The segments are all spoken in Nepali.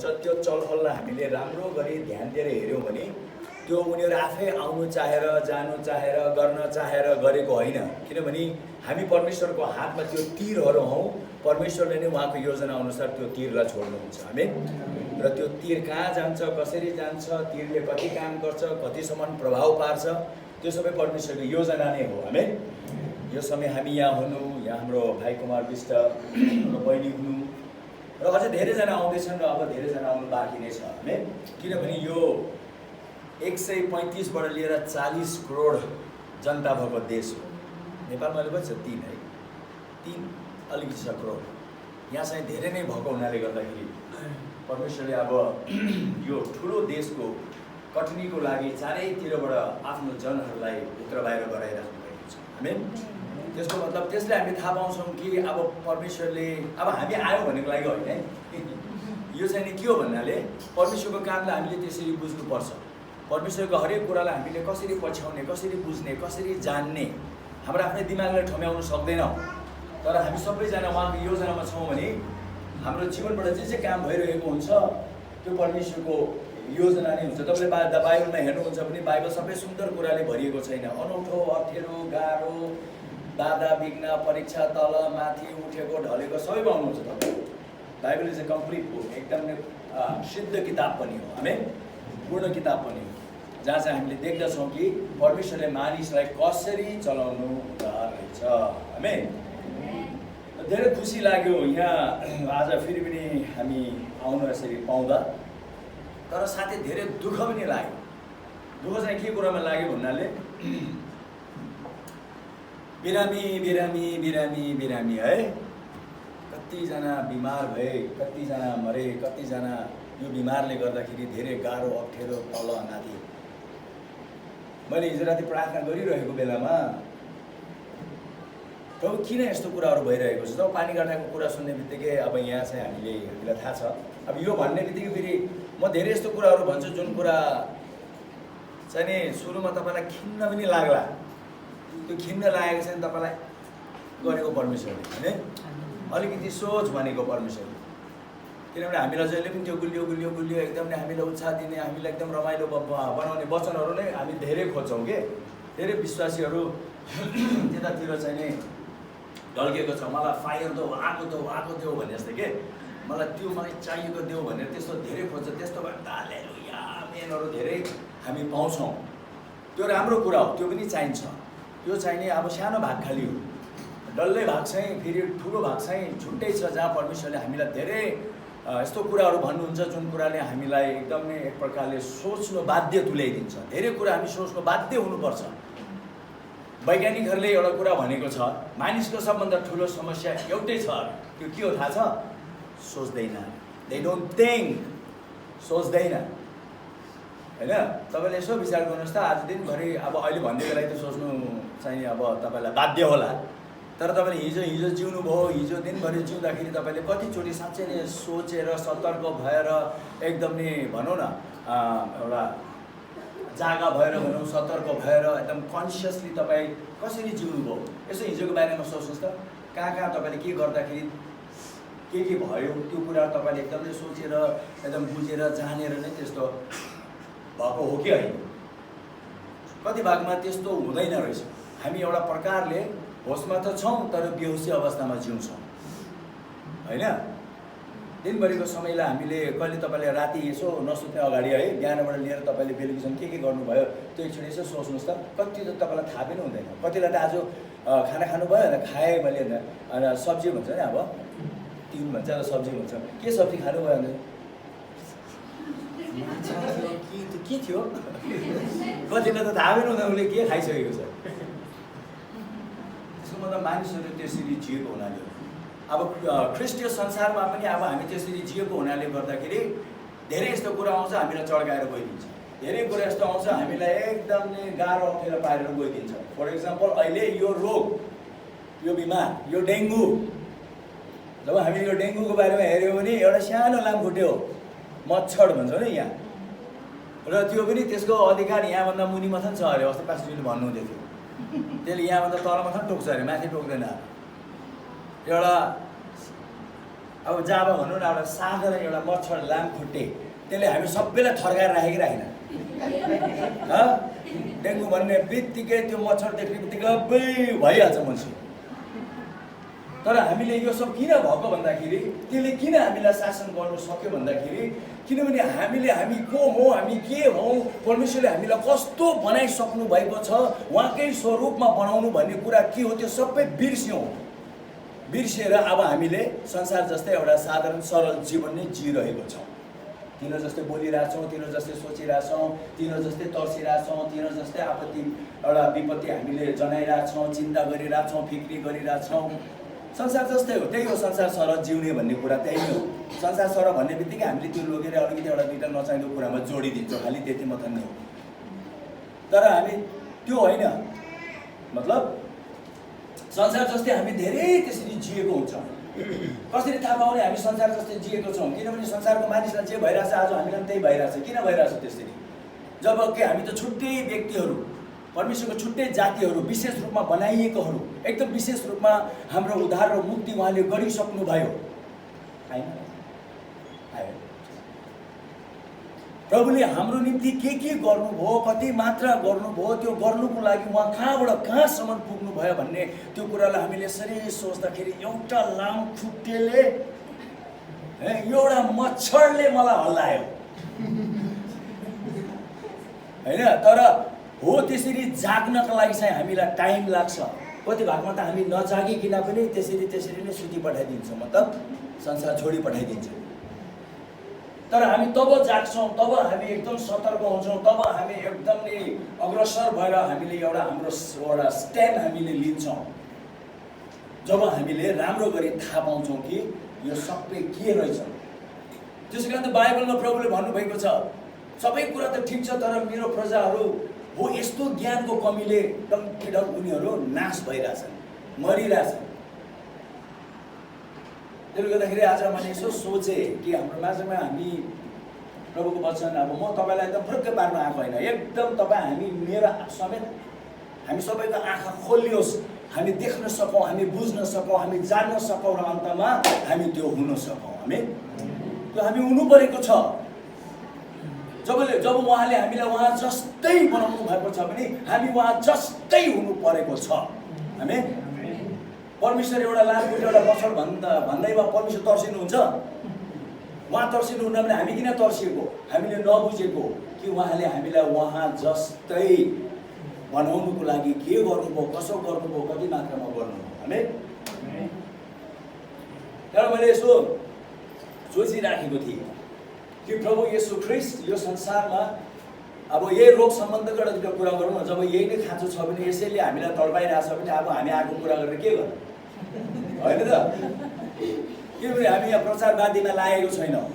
त्यो चलखललाई हामीले राम्रो गरी ध्यान दिएर हेऱ्यौँ भने त्यो उनीहरू आफै आउनु चाहेर जानु चाहेर गर्न चाहेर गरेको होइन, किनभने हामी परमेश्वरको हातमा त्यो तीरहरू हौँ। परमेश्वरले नै उहाँको योजना अनुसार त्यो तीरलाई छोड्नुहुन्छ। आमेन। र त्यो तीर कहाँ जान्छ, कसरी जान्छ, तीरले कति काम गर्छ, कतिसम्म प्रभाव पार्छ, त्यो सबै परमेश्वरको योजना नै हो। आमेन। यो समय हामी यहाँ हुनु, यहाँ हाम्रो भाइ कुमार विष्ट र बहिनी हुनु र अझै धेरैजना आउँदैछन् र अब धेरैजना आउनु बाँकी नै छ। आमेन। किनभने यो 135बाट लिएर 40 करोड जनता भएको देश हो। नेपालमा अहिले कति छ? 3 है, 3 अलिकति छ करोड। यहाँ चाहिँ धेरै नै भएको हुनाले गर्दाखेरि परमेश्वरले अब यो ठुलो देशको कटनीको लागि चारैतिरबाट आफ्नो जनहरूलाई भित्र बाहिर गराइराख्नु भएको छ। आमेन। त्यसको मतलब त्यसले हामी थाहा पाउँछौँ कि अब परमेश्वरले अब हामी आयौँ भनेको लागि होइन है। यो चाहिँ नि के हो भन्नाले परमेश्वरको कामलाई हामीले त्यसरी बुझ्नुपर्छ। परमेश्वरको हरेक कुरालाई हामीले कसरी पछ्याउने, कसरी बुझ्ने, कसरी जान्ने हाम्रो आफ्नै दिमागले ठम्याउन सक्दैनौँ। तर हामी सबैजना उहाँको योजनामा छौँ भने हाम्रो जीवनबाट जे काम भइरहेको हुन्छ त्यो परमेश्वरको योजना नै हुन्छ। तपाईँले बाइबलमा हेर्नुहुन्छ भने बाइबल सबै सुन्दर कुराले भरिएको छैन। अनौठो, अप्ठ्यारो, गाह्रो, बाधा विघ्न, परीक्षा, तल माथि उठेको ढलेको सबै पाउनुहुन्छ तपाईँ। Bible is a complete book, एकदम सिद्ध किताब पनि हो। हामी पूर्ण किताब पनि हो, जहाँ चाहिँ हामीले देख्दछौँ कि परमेश्वरले मानिसलाई कसरी चलाउनु रहेछ। हामी धेरै खुसी लाग्यो यहाँ आज फेरि पनि हामी आउनु यसरी पाउँदा। तर साथै धेरै दुःख पनि लाग्यो। दुःख चाहिँ के कुरामा लाग्यो भन्नाले बिरामी बिरामी बिरामी बिरामी है। कतिजना बिमार भए, कतिजना मरे, कतिजना यो बिमारले गर्दाखेरि धेरै गाह्रो, अप्ठ्यारो, तल माथि। मैले हिजो राति प्रार्थना गरिरहेको बेलामा प्रभु किन यस्तो कुराहरू भइरहेको छ? जब पानीगाठाको कुरा सुन्ने बित्तिकै अब यहाँ चाहिँ हामीलाई थाहा छ। अब यो भन्ने बित्तिकै फेरि म धेरै यस्तो कुराहरू भन्छु जुन कुरा चाहिँ नि सुरुमा तपाईँलाई खिन्न पनि लाग्ला। त्यो खिन्न लागेको चाहिँ तपाईँलाई गरेको परमेश्वरले होइन, अलिकति सोच भनेको परमेश्वरले। किनभने हामीलाई जहिले पनि त्यो गुलियो गुलियो गुलियो एकदम नै हामीलाई उत्साह दिने, हामीलाई एकदम रमाइलो बनाउने वचनहरू नै हामी धेरै खोज्छौँ कि धेरै विश्वासीहरू त्यतातिर चाहिँ नि ढल्केको छ। मलाई फायर दो, आएको देऊ भने जस्तै के मलाई त्यो मलाई चाहिएको देऊ भनेर त्यस्तो धेरै खोज्छ। त्यस्तो भएर हालेलुया आमेनहरू धेरै हामी पाउँछौँ। त्यो राम्रो कुरा हो, त्यो पनि चाहिन्छ। त्यो चाहिने अब सानो भाग खाली हो। डल्लै भाग चाहिँ फेरि ठुलो भाग चाहिँ छुट्टै छ, जहाँ परमेश्वरले हामीलाई धेरै यस्तो कुराहरू भन्नुहुन्छ जुन कुराले हामीलाई एकदमै एक प्रकारले सोच्नु बाध्य तुल्याइदिन्छ। धेरै कुरा हामी सोच्नु बाध्य हुनुपर्छ। वैज्ञानिकहरूले एउटा कुरा भनेको छ, मानिसको सबभन्दा ठुलो समस्या एउटै छ। त्यो के हो थाहा छ? सोच्दैन। दे डोन्ट थिङ्क, सोच्दैन होइन। तपाईँले यसो विचार गर्नुहोस् त, आज दिनभरि अब अहिले भनिदिएको लागि त सोच्नु चाहिँ अब तपाईँलाई बाध्य होला। तर तपाईँले हिजो जिउनु भयो, हिजो दिनभरि जिउँदाखेरि तपाईँले कतिचोटि साँच्चै नै सोचेर सतर्क भएर एकदम नै भनौँ न एउटा जागा भएर भनौँ, सतर्क भएर एकदम कन्सियसली तपाईँ कसरी जिउनु भयो? यसो हिजोको बारेमा सोच्नुहोस् त। कहाँ तपाईँले के गर्दाखेरि के भयो त्यो कुरा तपाईँले एकदमै सोचेर एकदम बुझेर जानेर नै त्यस्तो भएको हो कि होइन? कति भागमा त्यस्तो हुँदैन रहेछ। हामी एउटा प्रकारले होसमा त छौँ तर बेहोसी अवस्थामा जिउँछौँ होइन। दिनभरिको समयलाई हामीले कहिले तपाईँले राति यसो नसुत्ने अगाडि है, बिहानबाट लिएर तपाईँले बेलुकीसम्म के गर्नुभयो त्यो एकचोटि यसो सोच्नुहोस् त। कति त तपाईँलाई थाहा पनि हुँदैन। कतिलाई त आज खाना खानुभयो भने खाएँ मैले अनि सब्जी भन्छ नि, अब 3 भन्छ र सब्जी भन्छ। के सब्जी खानुभयो भने के थियो? कतिलाई त थाहा पनि हुँदैन उसले के खाइसकेको छ। त्यसको मतलब मानिसहरू त्यसरी जिएको हुनाले हो। अब ख्रिस्टीय संसारमा पनि अब हामी त्यसरी जिएको हुनाले गर्दाखेरि धेरै यस्तो कुरा आउँछ हामीलाई चड्काएर गइदिन्छ। धेरै कुरा यस्तो आउँछ हामीलाई एकदम नै गाह्रो अप्ठ्यारो पारेर गइदिन्छ। फर इक्जाम्पल अहिले यो रोग, यो बिमार, यो डेङ्गु, जब हामीले यो डेङ्गुको बारेमा हेऱ्यौँ भने एउटा सानो लामखुट्टे हो, मच्छर भन्छौँ नि यहाँ, र त्यो पनि त्यसको अधिकार यहाँभन्दा मुनि मात्रै छ अरे। अस्ति पास्टरले भन्नुहुँदै थियो त्यसले यहाँभन्दा तल मात्रै टोक्छ अरे, माथि टोक्दैन। एउटा अब जाबा भनौँ न एउटा साधारण एउटा मच्छर लामखुट्टे त्यसले हामी सबैलाई थर्काएर राखेको राखेन डेङ्गु भन्ने बित्तिकै त्यो मच्छर देख्ने बित्तिकै अबै भइहाल्छ मान्छे। तर हामीले यो सब किन भएको भन्दाखेरि त्यसले किन हामीलाई शासन गर्नु सक्यो भन्दाखेरि किनभने हामी को हौँ, हामी के हौँ, परमेश्वरले हामीलाई कस्तो बनाइसक्नु भएको छ, उहाँकै स्वरूपमा बनाउनु भन्ने कुरा के हो त्यो सबै बिर्स्यौँ। बिर्सेर अब हामीले संसार जस्तै एउटा साधारण सरल जीवन नै जिइरहेको छौँ। तिनीहरू जस्तै बोलिरहेछौँ, तिनीहरू जस्तै सोचिरहेछौँ, तिनीहरू जस्तै तर्सिरहेछौँ, तिनीहरू जस्तै आपत्ति एउटा विपत्ति हामीले जनाइरहेछौँ, चिन्ता गरिरहेछौँ, फिक्री गरिरहेछौँ। संसार जस्तै हो, त्यही हो संसार सरल जिउने भन्ने कुरा त्यही हो। संसार सरल भन्ने बित्तिकै हामीले त्यो लगेर अलिकति एउटा दुईवटा नचाहिँदो कुरामा जोडिदिन्छौँ, खालि त्यति मात्र नै हो। तर हामी त्यो होइन, मतलब संसार जस्तै हामी धेरै त्यसरी जिएको हुन्छौँ। कसरी थाहा पाउने हामी संसार जस्तै जिएको छौँ? किनभने संसारको मानिसलाई जे भइरहेछ आज हामीलाई पनि त्यही भइरहेछ। किन भइरहेछ त्यसरी? जबकि हामी त छुट्टै व्यक्तिहरू, परमेश्वरको छुट्टै जातिहरू, विशेष रूपमा बनाइएकोहरू, एकदम विशेष रूपमा हाम्रो उद्धार र मुक्ति उहाँले गरिसक्नु भयो। होइन आयो प्रभुले हाम्रो निम्ति के गर्नुभयो, कति मात्रा गर्नुभयो, त्यो गर्नुको लागि उहाँ कहाँबाट कहाँसम्म पुग्नुभयो भन्ने त्यो कुरालाई हामीले यसरी सोच्दाखेरि एउटा लामखुट्टेले एउटा मच्छरले मलाई हल्लायो होइन। तर हो त्यसरी जाग्नका लागि चाहिँ हामीलाई टाइम लाग्छ। कति भागमा त हामी नजागिकन पनि त्यसरी नै सुति पठाइदिन्छौँ, मतलब संसार छोडी पठाइदिन्छौँ। तर हामी तब जाग्छौँ, तब हामी एकदम सतर्क हुन्छौँ, तब हामी एकदम नै अग्रसर भएर हामीले हाम्रो एउटा स्ट्यान्ड हामीले लिन्छौँ जब हामीले राम्रो गरी थाहा पाउँछौँ कि यो सबै के रहेछ। त्यसै कारण त बाइबलमा प्रभुले भन्नुभएको छ सबै कुरा त ठिक छ, तर मेरो प्रजाहरू हो यस्तो ज्ञानको कमीले डङ्किडङ्ग उनीहरू नाश भइरहेछन्, मरिरहेछन्। त्यसले गर्दाखेरि आज मैले यसो सोचेँ कि हाम्रो माझमा हामी प्रभुको वचन, अब म तपाईँलाई एकदम फुर्कै पार्न आएको होइन, एकदम तपाईँ हामी मेरो समेत हामी सबैको आँखा खोलियोस्, हामी देख्न सकौँ, हामी बुझ्न सकौँ, हामी जान्न सकौँ र अन्तमा हामी त्यो हुन सकौँ। त्यो हामी हुनु परेको छ। जब उहाँले हामीलाई उहाँ जस्तै बनाउनु भएको छ भने हामी उहाँ जस्तै हुनु परेको छ। हामी परमेश्वर एउटा लामखुट्टे एउटा मच्छर भन्दैमा परमेश्वर तर्सिनुहुन्छ? उहाँ तर्सिनुहुन्न भने हामी किन तर्सिएको? हामीले नबुझेको कि उहाँले हामीलाई उहाँ जस्तै बनाउनुको लागि के गर्नुभयो, कसो गर्नुभयो, कति मात्रामा गर्नुभयो। हामी तर मैले यसो सोचिराखेको थिएँ कि प्रभु येशू ख्रिस्ट यो संसारमा अब यही रोग सम्बन्धको एउटा कुरा गरौँ न। जब यही नै खाँचो छ भने, यसैले हामीलाई तडपाइरहेछ भने अब हामी आएको कुरा गरेर के गर्नु, होइन त? किनभने हामी यहाँ प्रचारवादीमा लागेको छैनौँ।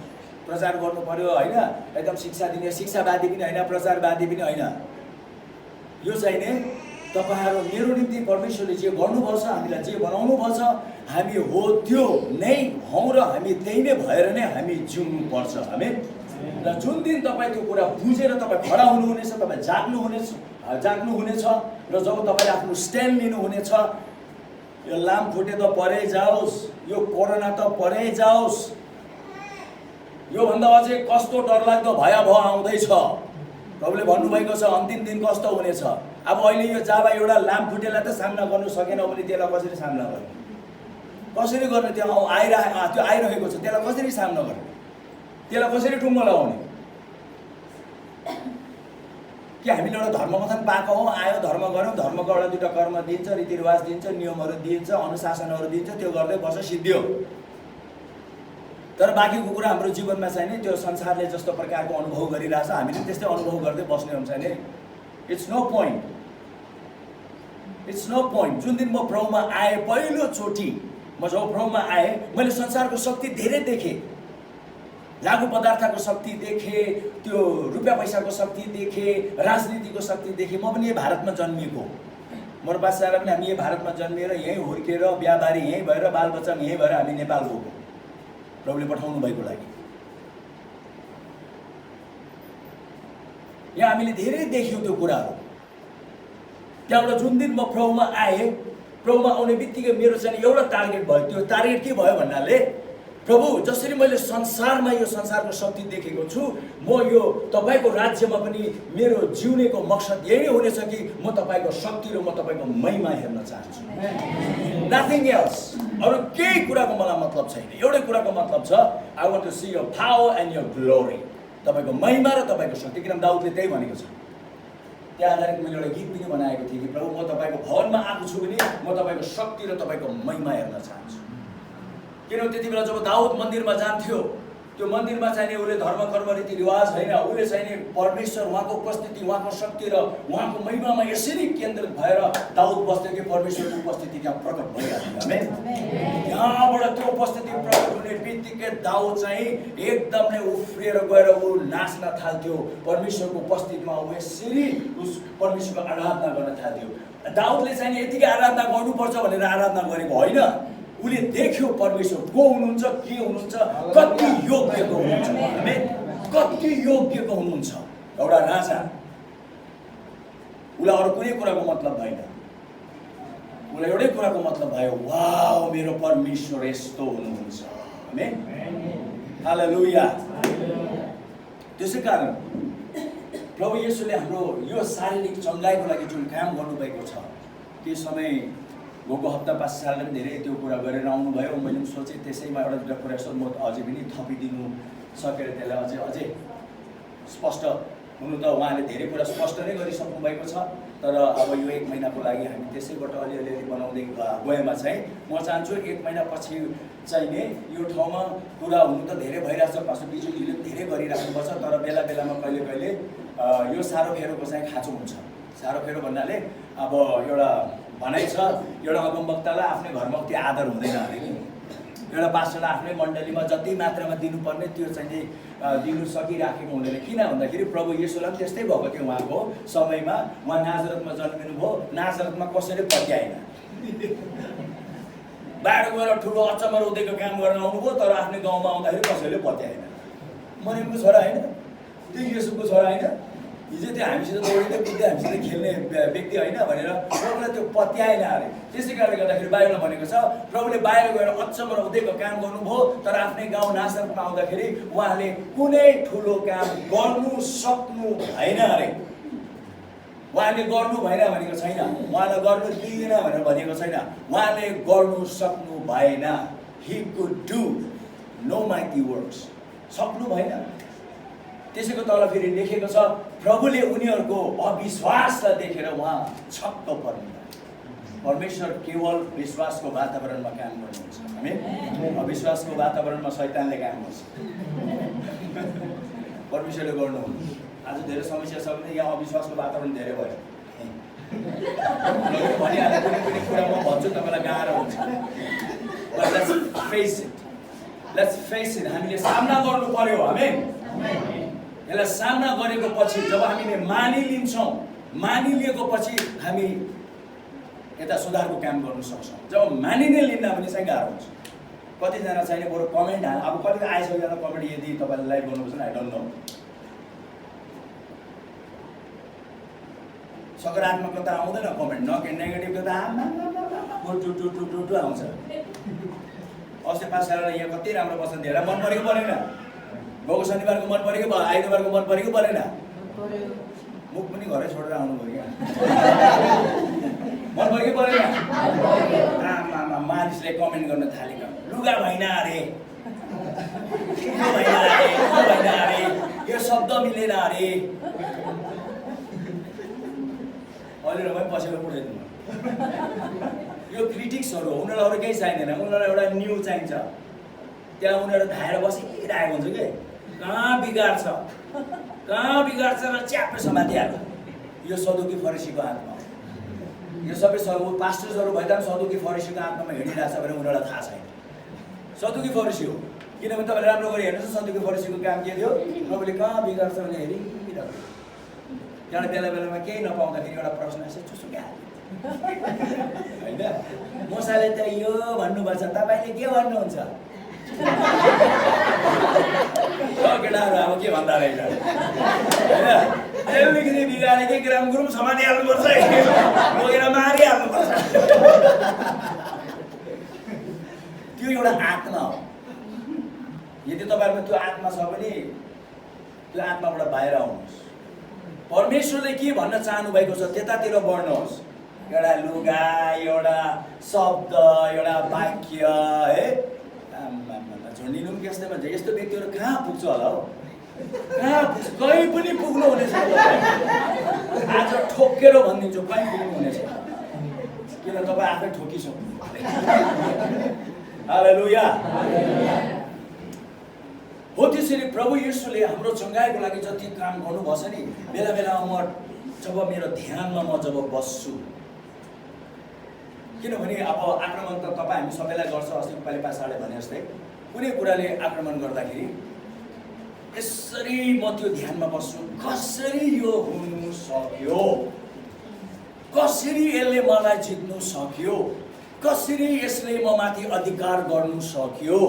प्रचार गर्नु पर्यो होइन, एकदम शिक्षा दिने, शिक्षावादी पनि होइन, प्रचारवादी पनि होइन। यो चाहिँ नि तपाईँहरू मेरो निम्ति परमेश्वरले जे गर्नुभएको छ, हामीलाई जे बनाउनु भएको छ, हामी हो त्यो नै हौँ र हामी त्यही नै भएर नै हामी जिउनु पर्छ। हामी र जुन दिन तपाईँ त्यो कुरा बुझेर तपाईँ खडा हुनुहुनेछ, तपाईँ जाग्नुहुनेछ र जब तपाईँले आफ्नो स्ट्यान्ड लिनुहुनेछ, यो लामखुट्टे त परै जाओस्, यो कोरोना त परै जाओस्, योभन्दा अझै कस्तो डरलाग्दो भयावह आउँदैछ। प्रभुले भन्नुभएको छ अन्तिम दिन कस्तो हुनेछ। अब अहिले यो जाबा एउटा लामखुट्टेलाई त सामना गर्नु सकेन भने त्यसलाई कसरी सामना गर्ने? कसरी गर्ने? त्यो आइरहेको छ, त्यसलाई कसरी सामना गर्ने? त्यसलाई कसरी टुङ्गो लगाउने? कि हामीले एउटा धर्मकथन पाएको हौँ, आयो धर्म गऱ्यौँ, धर्मको एउटा दुईवटा कर्म दिन्छ, रीतिरिवाज दिन्छ, नियमहरू दिन्छ, अनुशासनहरू दिन्छ, त्यो गर्दै बस्छ, सिद्धियो। तर बाँकीको कुरा हाम्रो जीवनमा चाहिँ नि त्यो संसारले जस्तो प्रकारको अनुभव गरिरहेछ, हामीले त्यस्तै अनुभव गर्दै बस्ने हुन्छ नि। It's no point. जुन दिन म प्रभुमा आएँ, पहिलोचोटि म जब प्रभुमा आएँ, मैले संसारको शक्ति धेरै देखेँ। लागु पदार्थको शक्ति देखेँ, त्यो रुपियाँ पैसाको शक्ति देखेँ, राजनीतिको शक्ति देखेँ। म पनि यही भारतमा जन्मिएको, मेरो बासारा पनि हामी यही भारतमा जन्मिएर यहीँ हुर्केर बिहाबारी यहीँ भएर बालबच्चा यहीँ भएर हामी नेपाल गएको, प्रभुले पठाउनु भएको लागि। यहाँ हामीले धेरै देख्यौँ त्यो कुराहरू। त्यहाँबाट जुन दिन म प्रभुमा आएँ, प्रभुमा आउने बित्तिकै मेरो चाहिँ एउटा टार्गेट भयो। त्यो टार्गेट के भयो भन्नाले प्रभु जसरी मैले संसारमा यो संसारको शक्ति देखेको छु, म यो तपाईको राज्यमा पनि मेरो जिउनेको मकसद यही नै हुनेछ कि म तपाईको शक्ति र म तपाईको महिमा हेर्न चाहन्छु। Nothing else. अरू केही कुराको मलाई मतलब छैन। एउटै कुराको मतलब छ, I want to see your power and your glory. तपाईको महिमा र तपाईको शक्ति। किनभने दाउदले त्यही भनेको छ। त्यहाँ आधारित मैले एउटा गीत पनि बनाएको थिएँ कि प्रभु म तपाईँको भवनमा आएको छु भने म तपाईँको शक्ति र तपाईँको महिमा हेर्न चाहन्छु। किनभने त्यति बेला जब दाउद मन्दिरमा जान्थ्यो, त्यो मन्दिरमा चाहिने उसले धर्म कर्म रीतिरिवाज होइन, उसले चाहिने परमेश्वर, उहाँको उपस्थिति, उहाँको शक्ति र उहाँको महिमामा यसरी केन्द्रित भएर दाउद बस्थ्यो कि परमेश्वरको उपस्थिति त्यहाँ प्रकट भइहाल्थ्यो। आमेन। यहाँबाट त्यो उपस्थिति प्रकट हुने बित्तिकै दाउद चाहिँ एकदम नै उफ्रिएर गएर ऊ नाच्न थाल्थ्यो। परमेश्वरको उपस्थितिमा ऊ यसरी उस परमेश्वरको आराधना गर्न थाल्थ्यो। दाउदले चाहिँ यतिकै आराधना गर्नुपर्छ भनेर आराधना गरेको होइन, उसले देख्यो परमेश्वर को हुनुहुन्छ, के हुनुहुन्छ, कति योग्यको हुनुहुन्छ। आमेन। कति योग्यको हुनुहुन्छ। एउटा राजा, उसलाई अरू कुनै कुराको मतलब भएन, उसलाई एउटै कुराको मतलब भयो, वाउ मेरो परमेश्वर यस्तो हुनुहुन्छ। आमेन। हालेलुया। त्यसै कारण प्रभु येशूले हाम्रो यो शारीरिक चङ्गाइको लागि जुन काम गर्नुभएको छ, त्यो समय गएको हप्ता 5 सालले पनि धेरै त्यो कुरा गरेर आउनुभयो। मैले पनि सोचेँ त्यसैमा एउटा दुईवटा कुरा यसो म अझै पनि थपिदिनु सकेर त्यसलाई अझै स्पष्ट हुनु त उहाँले धेरै कुरा स्पष्ट नै गरिसक्नु भएको छ। तर अब यो 1 महिनाको लागि हामी त्यसैबाट अलिअलि बनाउँदै गएमा चाहिँ म चाहन्छु 1 महिनापछि चाहिँ नि यो ठाउँमा कुरा हुनु त धेरै भइरहेछ, पास्टर बिजुलीले धेरै गरिराख्नुपर्छ, तर बेला बेलामा कहिले कहिले यो सारो फेरोको चाहिँ खाँचो हुन्छ। सारो फेरो भन्नाले अब एउटा भनाइ छ, एउटा अगमवक्तालाई आफ्नै घरमा त्यो आदर हुँदैन अरे नि। एउटा पास्टरलाई आफ्नै मण्डलीमा जति मात्रामा दिनुपर्ने त्यो चाहिँ दिनु सकिराखेको हुँदैन। किन भन्दाखेरि प्रभु येशूलाई पनि त्यस्तै भएको थियो। उहाँको समयमा उहाँ नाजरतमा जन्मिनु भयो, नाजरतमा कसैले पत्याएन। बाहिर गएर ठुलो अचम्म उदैको काम गर्न आउनुभयो, तर आफ्नै गाउँमा आउँदाखेरि कसैले पत्याएन। मरियमको छोरा होइन, त्यो येशूको छोरा होइन, हिजो त्यो हामीसित दौडिँदै कुद्दै हामीसित खेल्ने व्यक्ति होइन भनेर प्रभुले त्यो पत्याएन अरे। त्यसै कारणले गर्दाखेरि बाइबलमा भनेको छ प्रभुले बाहिर गएर अचम्म र उदैको काम गर्नुभयो, तर आफ्नै गाउँ नासरतमा आउँदाखेरि उहाँले कुनै ठुलो काम गर्नु सक्नु भएन अरे। उहाँले गर्नु भएन भनेको छैन, उहाँलाई गर्नु दिएन भनेर भनेको छैन, उहाँले गर्नु सक्नु भएन। He could do no mighty works. सक्नु भएन। त्यसैको तल फेरि लेखेको छ प्रभुले उनीहरूको अविश्वासलाई देखेर उहाँ छक्क पर्नुभयो। परमेश्वर केवल विश्वासको वातावरणमा काम गर्नुहुन्छ। आमेन। अविश्वासको वातावरणमा शैतानले काम गर्छ, परमेश्वरले गर्नुहुन्न। आज धेरै समस्या छ भने यहाँ अविश्वासको वातावरण धेरै भयो भनिहाल्यो। कुनै कुनै कुरा म भन्छु तपाईँलाई गाह्रो हुन्छ। Let's face it. हामीले सामना गर्नु पर्यो। आमेन। यसलाई सामना गरेको पछि जब हामीले मानिलिन्छौँ, मानिलिएको पछि हामी यता सुधारको काम गर्न सक्छौँ। जब मानिने लिन्न भने चाहिँ गाह्रो हुन्छ। कतिजना चाहिने बरु कमेन्ट हाल, अब कति आइसकेको कमेन्ट यदि तपाईँले लाइभ गर्नुपर्छ आई डोन्ट नो। सकारात्मकता आउँदैन कमेन्ट, नेगेटिभ त टु आउँछ। अस्ति 5 सालमा यहाँ कति राम्रो बस्छ, धेरै मन परेको परेन। गएको शनिबारको मन परेको, आइतबारको मन परेको परेन। मुख पनि घरै छोडेर आउनुभयो क्या। मन परेको परेन। आमा मानिसले कमेन्ट गर्न थालेको, लुगा भएन अरे, यो भएन अरे, यो भएन अरे, यो शब्द मिलेन अरे। अहिले रमाइ पसेको पुऱ्याइदिनु। यो क्रिटिक्सहरू हो, उनीहरूलाई अरू केही चाहिँदैन, उनीहरूलाई एउटा न्यू चाहिन्छ। त्यहाँ उनीहरू धाएर बसिरहेको हुन्छ कि कहाँ बिगार्छ र च्याप्पै समातिहाल्छ। यो सदुकी फरिसीको हातमा हो। यो सबै पास्टर्सहरू भए पनि सदुकी फरिसीको हातमा हिँडिरहेछ भने उनीहरूलाई थाहा छैन सदुकी फरिसी हो। किनभने तपाईँले राम्रो गरी हेर्नुहोस्, सदुकी फरिसीको काम के थियो? प्रभुले कहाँ बिगार्छ भने हेरिरहेको। त्यहाँबाट बेला बेलामा केही नपाउँदाखेरि एउटा प्रश्न यसो चुसुक्या होइन, मुसाले त यो भन्नुपर्छ, तपाईँले के भन्नुहुन्छ? केटाहरू अब के भन्दा रहेछ होइन, अलिकति बिगारेकै ग्राम गुरुम समातिहाल्नुपर्छ, लगेर मारिहाल्नुपर्छ। त्यो एउटा आत्मा हो। यदि तपाईँहरूमा त्यो आत्मा छ भने त्यो आत्माबाट बाहिर आउनुहोस्। परमेश्वरले के भन्न चाहनु भएको छ त्यतातिर बढ्नुहोस्। एउटा लुगा, एउटा शब्द, एउटा वाक्य, है झन्डिनु पनि त्यस्तै भन्छ। यस्तो व्यक्तिहरू कहाँ पुग्छ होला हौ? कहाँ पुग्छ? कहीँ पनि पुग्नु हुनेछ। आज ठोकेर भनिदिन्छु, कहीँ पुग्नु हुनेछ। किन तपाईँ आफै ठोकिसक्नु। हालेलुया। हो त्यसरी प्रभु येशूले हाम्रो चङ्गाइको लागि जति काम गर्नुभएको छ नि, बेला बेलामा म जब मेरो ध्यानमा म जब बस्छु, किनभने अब आक्रमण त तपाईँ हामी सबैलाई गर्छ। अस्ति पालि पासाले भने जस्तै कुनै कुराले आक्रमण गर्दाखेरि यसरी म त्यो ध्यानमा बस्छु, कसरी यो हुनु सक्यो, कसरी यसले मलाई जित्नु सक्यो, कसरी यसले म माथि अधिकार गर्नु सक्यो,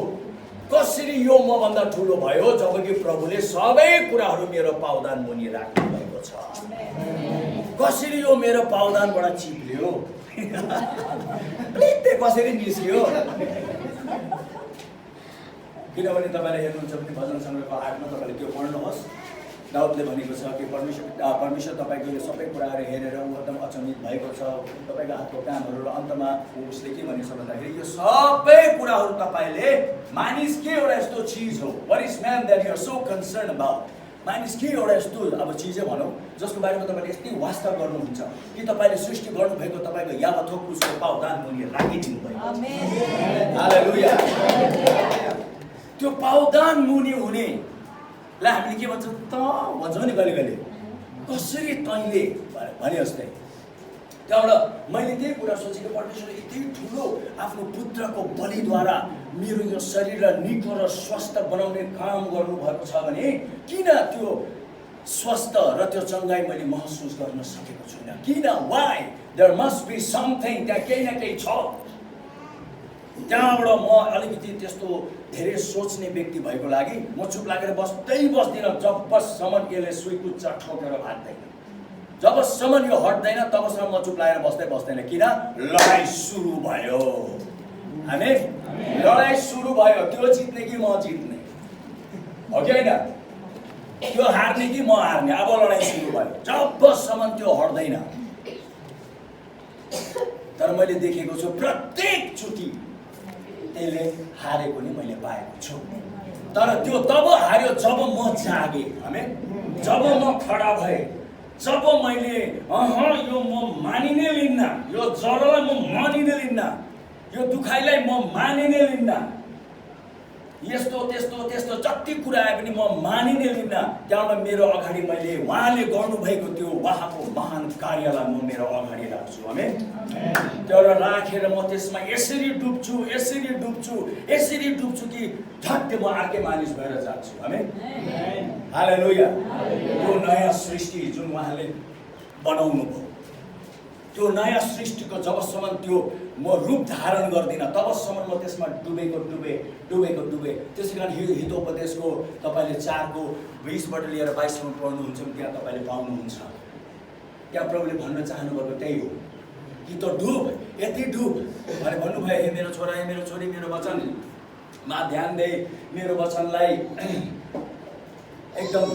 कसरी यो मभन्दा ठुलो भयो, जबकि प्रभुले सबै कुराहरू मेरो पावदान मुनि राख्नु भएको छ। कसरी यो मेरो पावदानबाट चिप्लियो, कसरी निस्कियो। किनभने तपाईँले हेर्नुहुन्छ भने भजन सङ्ग्रहको 8 मा तपाईँले त्यो पढ्नुहोस्। दाउदले भनेको छ कि परमेश्वर तपाईँको यो सबै कुराहरू हेरेर ऊ एकदम अचम्मित भएको छ तपाईँको हातको कामहरू। र अन्तमा उसले के भनेको छ भन्दाखेरि यो सबै कुराहरू तपाईँले, मानिस के एउटा यस्तो चिज हो, what is man that you are so concern about. मानिस के एउटा यस्तो अब चिजै भनौँ जसको बारेमा तपाईँले यस्तै वास्ता गर्नुहुन्छ कि तपाईँले सृष्टि गर्नुभएको तपाईँको यावथोक उसको पावदान मुनि राखिदिनु भयो। हालेलुया। त्यो पावदान मुनि हुने ला हामीले के भन्छौँ त भन्छौँ नि कहिले कहिले, कसरी तैँले भने जस्तै। त्यहाँबाट मैले त्यही कुरा सोचेको परमेश्वरले यति ठुलो आफ्नो पुत्रको बलिद्वारा मेरो यो शरीरलाई निको र स्वस्थ बनाउने काम गर्नुभएको छ भने किन त्यो स्वस्थ र त्यो चङ्गाइ मैले महसुस गर्न सकेको छुइनँ? किन? Why? There must be something. त्यहाँ केही न केही छ। त्यहाँबाट म अलिकति त्यस्तो धेरै सोच्ने व्यक्ति भएको लागि म चुप लागेर बस्दिनँ जबसम्म यसले सुइकुच्चा ठोकेर भाग्दैन। जबसम्म यो हट्दैन तबसम्म म चुप लागेर बस्दैन। किन? लडाइँ सुरु भयो। हामी लडाइँ सुरु भयो। त्यो जित्ने कि म जित्ने हो कि होइन? त्यो हार्ने कि म हार्ने? अब लडाइँ सुरु भयो। जबसम्म त्यो हट्दैन। तर मैले देखेको छु प्रत्येक चोटि त्यसले हारेको नि मैले पाएको छु। तर त्यो तब हार्यो जब म जागे। हामी जब म खडा भएँ, जब मैले यो म मानिने लिन्न, यो जरोलाई म मानिने लिन्न, यो दुखाइलाई म मानिने लिन्न, यस्तो त्यस्तो जति कुरा आए पनि म मानिने लिन्न। त्यहाँबाट मेरो अगाडि मैले उहाँले गर्नुभएको त्यो उहाँको महान कार्यलाई म मेरो अगाडि राख्छु। हामी त्यहाँबाट राखेर म त्यसमा यसरी डुब्छु कि झट्टै म अर्कै मानिस भएर जान्छु। हामी हालेलुया। त्यो नयाँ सृष्टि जुन उहाँले बनाउनु भयो, त्यो नयाँ सृष्टिको जबसम्म त्यो म रूप धारण गर्दिनँ तबसम्म म त्यसमा डुबेको। त्यसै कारण हितोपदेशको तपाईँले 4:20बाट लिएर 22सम्म पढ्नुहुन्छ भने त्यहाँ तपाईँले पाउनुहुन्छ। त्यहाँ प्रभुले भन्न चाहनुभएको त्यही हो कि त डुब, यति डुब भने भन्नुभयो, हे मेरो छोरा, हे मेरो छोरी, मेरो वचनमा ध्यान दे, मेरो वचनलाई एकदम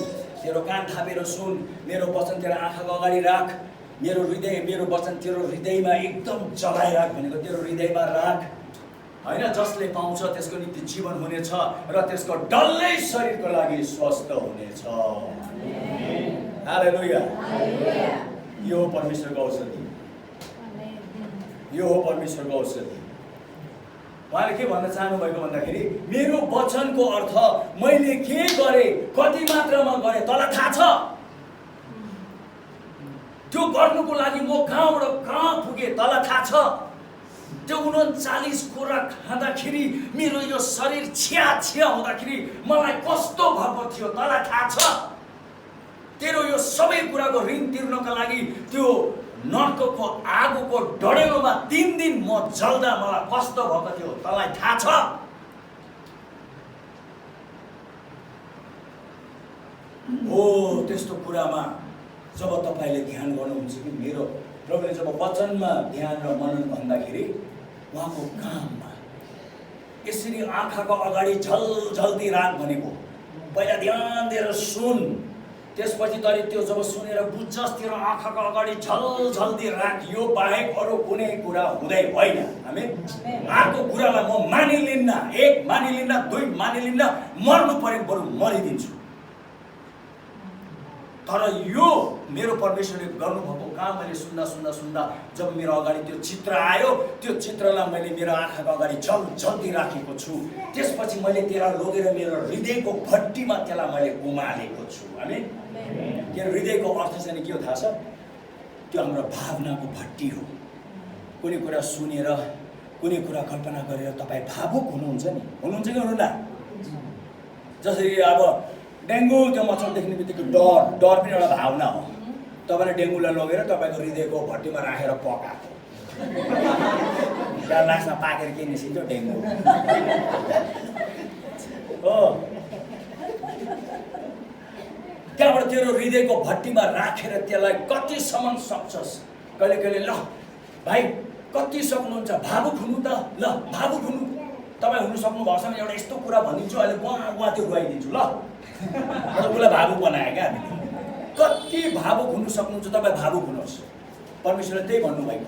तेरो कान थापेर सुन, मेरो वचन तेरो आँखाको अगाडि राख, मेरो वचन तेरो हृदयमा एकदम जलाइराख भनेको तेरो हृदयमा राख होइन। जसले पाउँछ त्यसको निम्ति जीवन हुनेछ र त्यसको डल्लै शरीरको लागि स्वस्थ हुनेछ। हालेलुया। यो हो परमेश्वरको औषधि। यो हो परमेश्वरको औषधि। उहाँले के भन्न चाहनु भएको भन्दाखेरि मेरो वचनको अर्थ मैले के गरेँ, कति मात्रामा गरेँ तँलाई थाहा छ? त्यो गर्नुको लागि म कहाँबाट कहाँ पुगेँ तँलाई थाहा छ? त्यो 39 कुरा खाँदाखेरि मेरो यो शरीर छिया हुँदाखेरि मलाई कस्तो भएको थियो तँलाई थाहा छ? तेरो यो सबै कुराको ऋण तिर्नका लागि त्यो नर्कको आगोको डढेलोमा 3 दिन म जल्दा मलाई कस्तो भएको थियो तँलाई थाहा छ? हो त्यस्तो कुरामा जब तपाईँले ध्यान गर्नुहुन्छ कि मेरो प्रभुले जब वचनमा ध्यान र मनन भन्दाखेरि उहाँको काममा यसरी आँखाको अगाडि झलझल्ती राख भनेको। पहिला ध्यान दिएर सुन, त्यसपछि तले त्यो जब सुनेर बुझ्छस् तेरो आँखाको अगाडि झलझल्ती राख, यो बाहेक अरू कुनै कुरा हुँदै होइन। हामी अर्को कुरालाई म मानिलिन्न, एक मानिलिन्न, दुई मानिलिन्न, मर्नु पर्यो बरु मरिदिन्छु। तर यो मेरो परमेश्वरले गर्नुभएको काम मैले सुन्दा सुन्दा सुन्दा जब मेरो अगाडि त्यो चित्र आयो, त्यो चित्रलाई मैले मेरो आँखाको अगाडि झलझल्ती राखेको छु। त्यसपछि मैले त्यसलाई लगेर मेरो हृदयको भट्टीमा त्यसलाई मैले उमालेको छु। हामी त्यो हृदयको अर्थ चाहिँ के हो थाहा छ? त्यो हाम्रो भावनाको भट्टी हो। कुनै कुरा सुनेर, कुनै कुरा कल्पना गरेर तपाईँ भावुक हुनुहुन्छ नि, हुनुहुन्छ कि हुनुहुन्न? जसरी अब डेङ्गु, त्यो मच्छर देख्ने बित्तिकै डर पनि एउटा भावना हो। तपाईँले डेङ्गुलाई लगेर तपाईँको हृदयको भट्टीमा राखेर पकाएको, त्यहाँ लास्टमा पाकेर के निस्किन्छ? डेङ्गु हो। त्यहाँबाट तेरो हृदयको भट्टीमा राखेर त्यसलाई कतिसम्म सक्छस्? कहिले कहिले ल भाइ कति सक्नुहुन्छ भावुक हुनु त? ल भावुक हुनु, तपाईँ हुनु सक्नु भएको छ भने एउटा यस्तो कुरा भनिदिन्छु, अहिले उहाँ त्यो रुवाइदिन्छु ल। उसलाई भावुक बनायो क्या हामीले। कति भावुक हुनु सक्नुहुन्छ तपाईँ? भावुक हुनुहोस्। परमेश्वरले त्यही भन्नुभएको,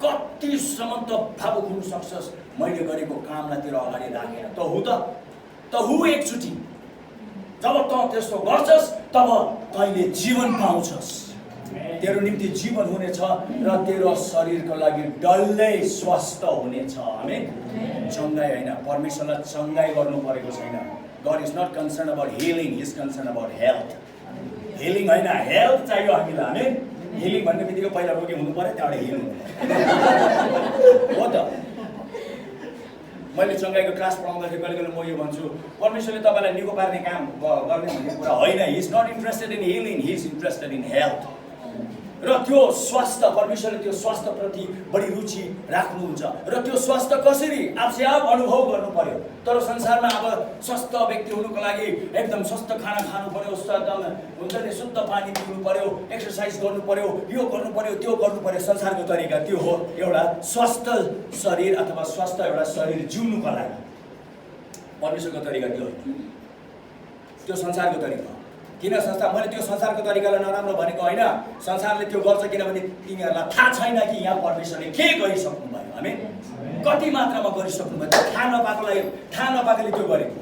कतिसम्म त भावुक हुनु सक्छस् मैले गरेको कामलाई तेरो अगाडि राखेर। त हु एकचोटि जब त त्यस्तो गर्छस् तब तैँले जीवन पाउँछस्, तेरो निम्ति जीवन हुनेछ र तेरो शरीरको लागि डल्लै स्वस्थ हुनेछ। आमेन। चङ्गाई होइन, परमेश्वरलाई चङ्गाई गर्नु परेको छैन। God is not concerned about healing, he is concerned about health. Healing होइन, हेल्थ चाहियो हामीलाई। आमेन। हिलिङ भन्ने बित्तिकै पहिला रोगी हुनु पर्यो, त्यहाँबाट हिल हो त। मैले चङ्गाईको क्लास पढाउँदाखेरि कहिले कहिले म यो भन्छु, परमेश्वरले तपाईँलाई निको पार्ने काम गर्ने भन्ने कुरा होइन। He is not interested in healing, he is interested in health. र त्यो स्वास्थ्य, परमेश्वरले त्यो स्वास्थ्यप्रति बढी रुचि राख्नुहुन्छ र त्यो स्वास्थ्य कसरी आफै आप अनुभव गर्नु पर्यो। तर संसारमा अब स्वस्थ व्यक्ति हुनुको लागि एकदम स्वस्थ खाना खानु पर्यो, एकदम हुन्छ नि, शुद्ध पानी पिउनु पर्यो, एक्सर्साइज गर्नु पर्यो, यो गर्नु पर्यो, त्यो गर्नु पर्यो। संसारको तरिका त्यो हो एउटा स्वस्थ शरीर अथवा स्वस्थ एउटा शरीर जिउनुको लागि। परमेश्वरको तरिका त्यो हो, त्यो संसारको तरिका। किन संसार, मैले त्यो संसारको तरिकालाई नराम्रो भनेको होइन, संसारले त्यो गर्छ किनभने तिनीहरूलाई थाहा छैन कि यहाँ परमेश्वरले के गरिसक्नु भयो। हामी कति मात्रामा गरिसक्नु भयो थाहा नपाएकोले त्यो गरेको।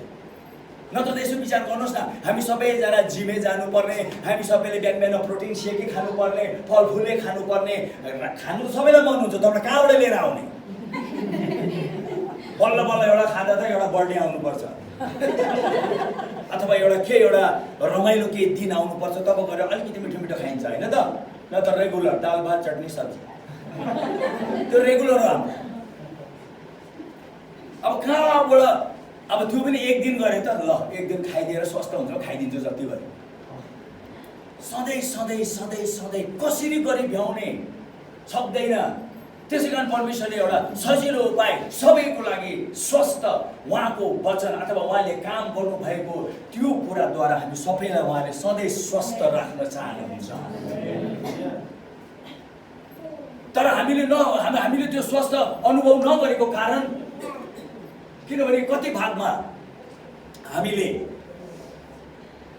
नत्र त यसो विचार गर्नुहोस् न, हामी सबैजना जिमे जानुपर्ने, हामी सबैले बिहान बिहान प्रोटिन सेकै खानुपर्ने, फलफुलै खानुपर्ने। खानु सबैलाई मन हुन्छ, तपाईँ कहाँबाट लिएर आउने? बल्ल बल्ल एउटा खाँदा त एउटा बर्थडे आउनुपर्छ अथवा एउटा रमाइलो केही दिन आउनुपर्छ, तब गएर अलिकति मिठो मिठो खाइन्छ होइन त? न त रेगुलर दाल भात चटनी सब्जी, त्यो रेगुलर हो हाम्रो। अब कहाँबाट, अब त्यो पनि एक दिन गरे त ल, एक दिन खाइदिएर स्वस्थ हुन्छ, खाइदिन्छ जति गरे। सधैँ सधैँ सधैँ सधैँ कसरी गरी भ्याउने सक्दैन। त्यसै कारण परमेश्वरले एउटा सजिलो उपाय सबैको लागि स्वस्थ उहाँको वचन अथवा उहाँले काम गर्नुभएको त्यो कुराद्वारा हामी सबैलाई उहाँले सधैँ स्वस्थ राख्न चाहनुहुन्छ। तर हामीले त्यो स्वस्थ अनुभव नगरेको कारण, किनभने कति भागमा हामीले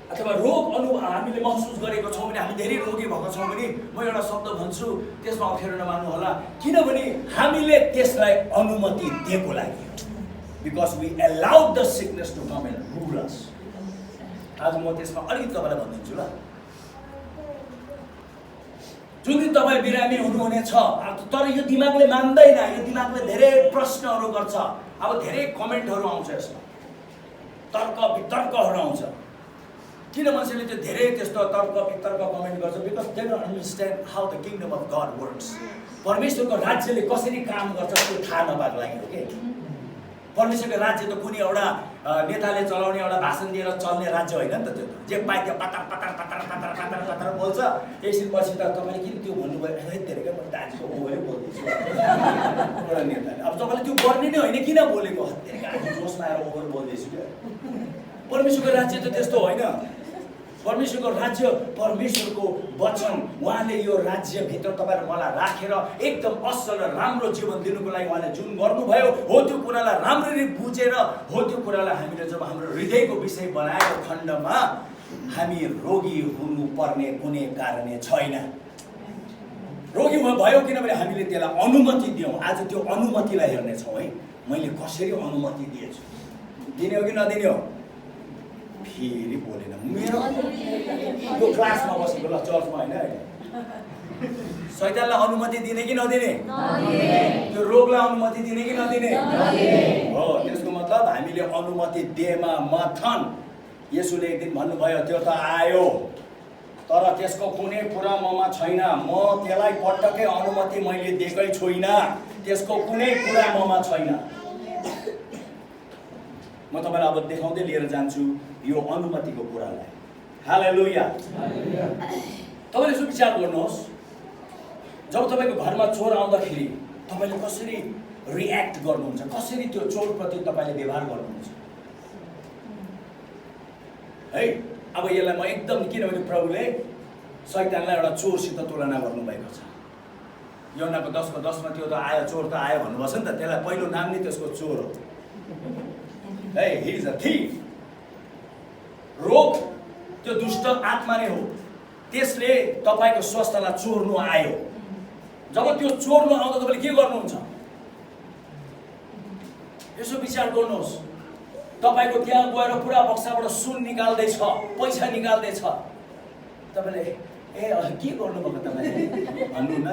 अथवा रोग हामीले महसुस गरेको छौँ भने, हामी धेरै रोगी भएको छौँ भने, म एउटा शब्द भन्छु त्यसमा अप्ठ्यारो नमान्नु होला, किनभने हामीले त्यसलाई अनुमति दिएको लागि। Because we allowed the sickness to come and rule us. आज म त्यसमा अलिकति तपाईँलाई भनिदिन्छु ल। जुन दिन तपाईँ बिरामी हुनुहुनेछ, तर यो दिमागले मान्दैन, यो दिमागले धेरै प्रश्नहरू गर्छ। अब धेरै कमेन्टहरू आउँछ, यसमा तर्क वितर्कहरू आउँछ। किन मान्छेले त्यो धेरै त्यस्तो तर्क वितर्क कमेन्ट गर्छ? Because they don't understand how the kingdom of God works. परमेश्वरको राज्यले कसरी काम गर्छ त्यो थाहा नपाएको लागि हो कि। परमेश्वरको राज्य त कुनै एउटा नेताले चलाउने, एउटा भाषण दिएर चल्ने राज्य होइन नि त। त्यो जे पाइ त्यो पतार पतार पतार पतार पतार पतार बोल्छ। एकछिन पछि त तपाईँले किन त्यो भन्नुभयो? धेरै क्या, म दाजुको ओभरै बोल्दैछु एउटा नेताले। अब तपाईँले त्यो गर्ने नै होइन, किन बोलेको? जोसमा आएर ओभर बोल्दैछु क्या। परमेश्वरको राज्य त त्यस्तो होइन। परमेश्वरको राज्य, परमेश्वरको वचन, उहाँले यो राज्यभित्र तपाईँ र मलाई राखेर एकदम असल र राम्रो जीवन दिनुको लागि उहाँले जुन गर्नुभयो हो त्यो कुरालाई राम्ररी बुझेर हो त्यो कुरालाई हामीले जब हाम्रो हृदयको विषय बनाएको खण्डमा हामी रोगी हुनुपर्ने कुनै कारण छैन। रोगी भयो किनभने हामीले त्यसलाई अनुमति दियौँ। आज त्यो अनुमतिलाई हेर्नेछौँ है, मैले कसरी अनुमति दिएछु, दिने हो कि नदिने हो। फेरि बोलेन, मेरो यो क्लासमा बसेको ल चर्चमा होइन, शैतानलाई अनुमति दिने कि नदिने, त्यो रोगलाई अनुमति दिने कि नदिने हो। त्यसको मतलब हामीले अनुमति दिएमा मथन। येशूले एक दिन भन्नुभयो त्यो त आयो तर त्यसको कुनै कुरा ममा छैन, म त्यसलाई पटक्कै अनुमति मैले दिएकै छुइनँ, त्यसको कुनै कुरा ममा छैन। म तपाईँलाई अब देखाउँदै लिएर जान्छु यो अनुमतिको कुरालाई। हालेलुया। तपाईँले यसो विचार गर्नुहोस्, जब तपाईँको घरमा चोर आउँदाखेरि तपाईँले कसरी रियाक्ट गर्नुहुन्छ, कसरी त्यो चोरप्रति तपाईँले व्यवहार गर्नुहुन्छ है। अब यसलाई म एकदम, किनभने प्रभुले शैतानलाई एउटा चोरसित तुलना गर्नुभएको छ। यूहन्नाको 10:10 त्यो त आयो, चोर त आयो भन्नुभएको छ नि त, त्यसलाई पहिलो नाम नै त्यसको चोर हो है। He is a thief. रोग त्यो दुष्ट आत्मा नै हो, त्यसले तपाईँको स्वास्थ्यलाई चोर्नु आयो। जब त्यो चोर्नु आउँदा तपाईँले के गर्नुहुन्छ यसो विचार गर्नुहोस्। तपाईँको त्यहाँ गएर पुरा बक्साबाट सुन निकाल्दैछ, पैसा निकाल्दैछ, तपाईँले ए के गर्नुभएको तपाईँले भन्नु न।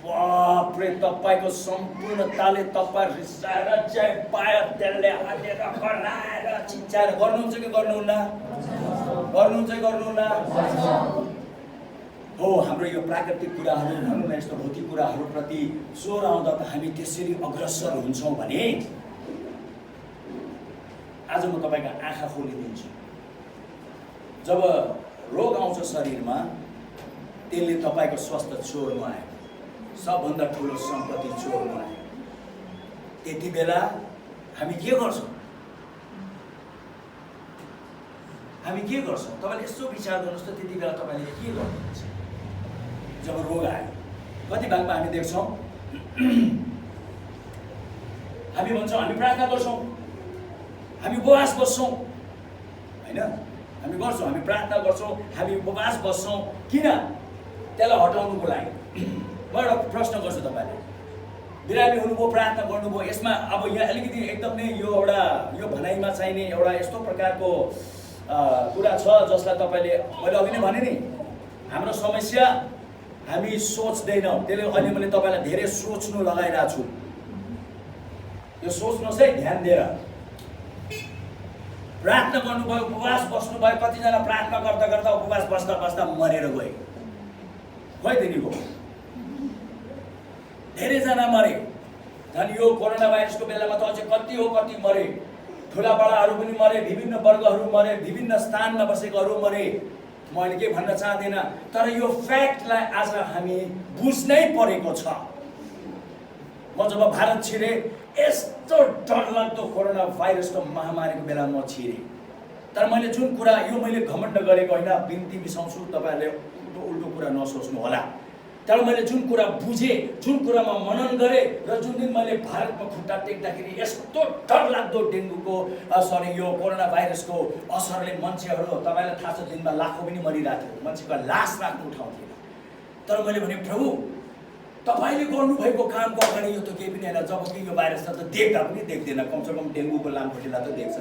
बाप्रे, तपाईँको सम्पूर्णताले तपाईँ रिसाएर चाहिँ पायो त्यसले हालेर कराएर चिच्चाएर गर्नुहुन्छ कि गर्नुहुन्न, गर्नुहुन्छ कि गर्नुहुन्न हो। हाम्रो यो प्राकृतिक कुराहरू भनौँ न, यस्तो भौतिक कुराहरूप्रति चोर आउँदा त हामी त्यसरी अग्रसर हुन्छौँ भने आज म तपाईँको आँखा खोलिदिन्छु। जब रोग आउँछ शरीरमा, त्यसले तपाईँको स्वास्थ्य चोर्नु आयो, सबभन्दा ठुलो सम्पत्ति चोर्नु आयो। त्यति बेला हामी के गर्छौँ, हामी के गर्छौँ तपाईँले यसो विचार गर्नुहोस् त। त्यति बेला तपाईँले के गर्नुहुन्छ जब रोग आयो? कति भागमा हामी देख्छौँ हामी भन्छौँ हामी प्रार्थना गर्छौँ, हामी उपवास बस्छौँ होइन, हामी गर्छौँ, हामी प्रार्थना गर्छौँ, हामी उपवास बस्छौँ। किन? त्यसलाई हटाउनुको लागि। म एउटा प्रश्न गर्छु तपाईँलाई, बिरामी हुनुभयो, प्रार्थना गर्नुभयो, यसमा अब यहाँ अलिकति एकदम नै यो एउटा यो भनाइमा चाहिने एउटा यस्तो प्रकारको कुरा छ जसलाई तपाईँले, मैले अघि नै भने नि, हाम्रो समस्या हामी सोच्दैनौँ। त्यसले अहिले मैले तपाईँलाई धेरै सोच्नु लगाइरहेको छु। यो सोच्नुहोस् है ध्यान दिएर। प्रार्थना गर्नुभयो, उपवास बस्नुभयो, कतिजना प्रार्थना गर्दा गर्दा उपवास बस्दा बस्दा मरेर गए, गइदिनु भयो। धेरैजना मरे। झन् यो कोरोना भाइरसको बेलामा त अझै कति हो कति मरे, ठुला बडाहरू पनि मरे, विभिन्न वर्गहरू मरे, विभिन्न स्थानमा बसेकोहरू मरे। म अहिले के भन्न चाहदिनँ, तर यो फ्याक्टलाई आज हामी बुझ्नै परेको छ। म जब भारत छिरे, यस्तो डरलाग्दो कोरोना भाइरसको महामारीको बेला म छिरेँ। तर मैले जुन कुरा, यो मैले घमण्ड गरेको होइन, बिन्ती बिसाउँछु, तपाईँहरूले उल्टो कुरा नसोच्नु होला। तर मैले जुन कुरा बुझेँ, जुन कुरामा मनन गरेँ र जुन दिन मैले भारतमा खुट्टा टेक्दाखेरि यस्तो डरलाग्दो डेङ्गुको यो कोरोना भाइरसको असरले मान्छेहरू, तपाईँलाई थाहा छ दिनमा लाखौँ पनि मरिरहेको थियो, मान्छेको लास राख्नु ठाउँ थिएन। तर मैले भने प्रभु तपाईँले गर्नुभएको कामको अगाडि यो त केही पनि होइन, जबकि यो भाइरस त देख्दा पनि देख्दैन, कमसेकम डेङ्गुको लामखुट्टेलाई त देख्छ।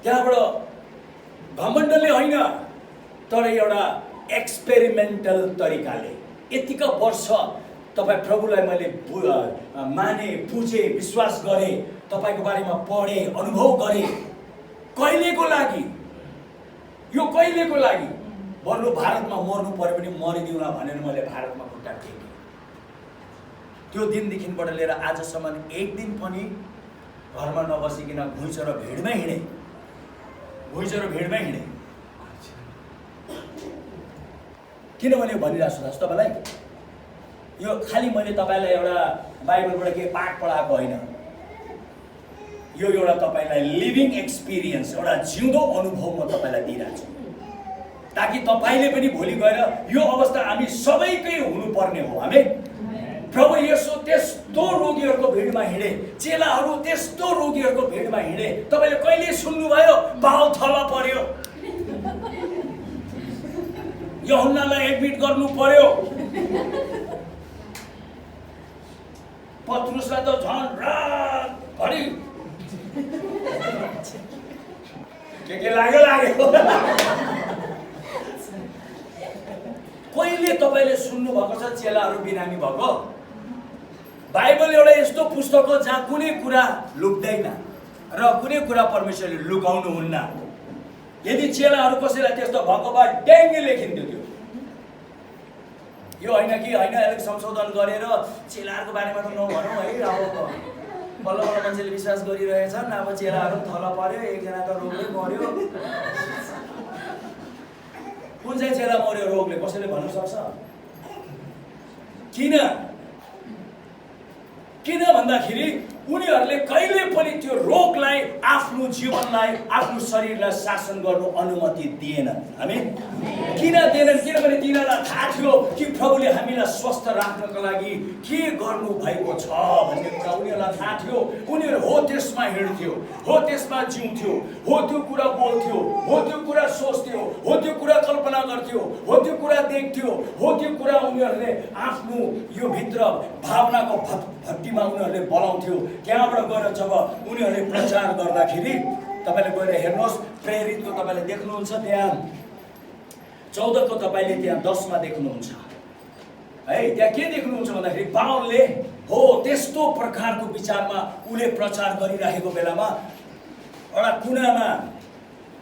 त्यहाँबाट घमण्डले होइन, तर एउटा एक्सपेरिमेन्टल तरिकाले यतिका वर्ष तपाईँ प्रभुलाई मैले माने, बुझेँ, विश्वास गरेँ, तपाईँको बारेमा पढेँ, अनुभव गरेँ। कहिलेको लागि यो, कहिलेको लागि बरु भारतमा मर्नु पऱ्यो भने मरिदिउँला भनेर मैले भारतमा खुट्टा टेकेँ। त्यो दिनदेखिबाट लिएर आजसम्म एक दिन पनि घरमा नबसिकन घुइँचो र भिडमै हिँडेँ, घुइँचो र भिडमै हिँडेँ। किनभने भनिरहेको छु दाजु तपाईँलाई, यो खालि मैले तपाईँलाई एउटा बाइबलबाट केही पाठ पढाएको होइन, यो एउटा तपाईँलाई लिभिङ एक्सपिरियन्स, एउटा जिउँदो अनुभव म तपाईँलाई दिइरहेको छु, ताकि तपाईँले पनि भोलि गएर यो अवस्था हामी सबैकै हुनुपर्ने हो। हामी प्रभु येशू त्यस्तो रोगीहरूको भिडमा हिँडे, चेलाहरू त्यस्तो रोगीहरूको भिडमा हिँडे। तपाईँले कहिले सुन्नुभयो पाउ थल पर्यो, यूहन्नालाई एडमिट गर्नु पर्यो, पत्रुसलाई त झन् रातभरि के लाग्यो कहिले तपाईँले सुन्नु भएको छ चेलाहरू बिरामी भएको? बाइबल एउटा यस्तो पुस्तक हो जहाँ कुनै कुरा लुक्दैन र कुनै कुरा परमेश्वरले लुकाउनुहुन्न। यदि चेलाहरू कसैलाई त्यस्तो भएको भए ड्याङ्गे लेखिन्थ्यो त्यो। यो होइन कि होइन, अलिक संशोधन गरेर चेलाहरूको बारेमा त नभनौँ है, अब बल्ल बल्ल मान्छेले विश्वास गरिरहेछन्, अब चेलाहरू थल पर्यो, एकजना त रोगले मर्यो। कुन चाहिँ चेला मर्यो रोगले, कसैले भन्न सक्छ? किन भन्दाखेरि उनीहरूले कहिले पनि त्यो रोगलाई आफ्नो जीवनलाई, आफ्नो शरीरलाई शासन गर्नु अनुमति दिएनन्। हामी किन दिएनन्? किनभने तिनीहरूलाई थाहा थियो कि प्रभुले हामीलाई स्वस्थ राख्नको लागि के गर्नु भएको छ भन्ने कुरा उनीहरूलाई थाहा थियो। उनीहरू हो त्यसमा हिँड्थ्यो, हो त्यसमा जिउँथ्यो, हो त्यो कुरा बोल्थ्यो, हो त्यो कुरा सोच्थ्यो, हो त्यो कुरा कल्पना गर्थ्यो, हो त्यो कुरा देख्थ्यो, हो त्यो कुरा उनीहरूले आफ्नो यो भित्र भावनाको भट्टीमा उनीहरूले बनाउँथ्यो। त्यहाँबाट गएर जब उनीहरूले प्रचार गर्दाखेरि तपाईँले गएर हेर्नुहोस्, प्रेरितको तपाईँले देख्नुहुन्छ त्यहाँ 14 को तपाईँले त्यहाँ 10 मा देख्नुहुन्छ है। त्यहाँ के देख्नुहुन्छ भन्दाखेरि पावलले हो त्यस्तो प्रकारको विचारमा उसले प्रचार गरिरहेको बेलामा एउटा कुनामा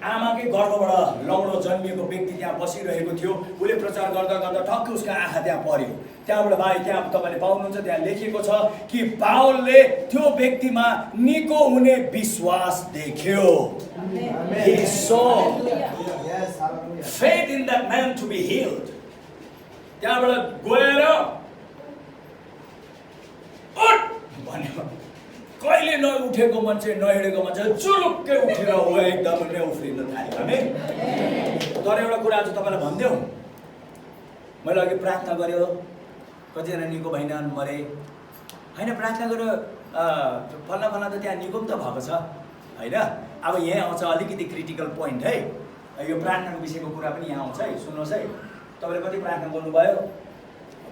आमाकै गर्भबाट लौडो जन्मिएको व्यक्ति त्यहाँ बसिरहेको थियो। उसले प्रचार गर्दा गर्दा ठक्क उसको आँखा त्यहाँ पर्यो। त्यहाँबाट भाइ त्यहाँ तपाईँले पाउनुहुन्छ, त्यहाँ लेखिएको छ कि पावलले त्यो व्यक्तिमा निको हुने विश्वास देख्यो। He saw faith in that man to be healed. त्यहाँबाट गएर उठ भन्यो। कहिले नउठेको मान्छे, नहिँडेको मान्छे चुरुक्कै उठेर हो एकदम नै उफ्रिन थाल्यो। हामी तर एउटा कुरा आज तपाईँलाई भनिदेऊ, मैले अघि प्रार्थना गर्यो, कतिजना निको भएनन्, मरे होइन। प्रार्थना गरेर फल्ना फल्ना त त्यहाँ निको पनि त भएको छ होइन। अब यहाँ आउँछ अलिकति क्रिटिकल पोइन्ट है, यो प्रार्थनाको विषयको कुरा पनि यहाँ आउँछ है। सुन्नुहोस् है, तपाईँले कति प्रार्थना गर्नुभयो?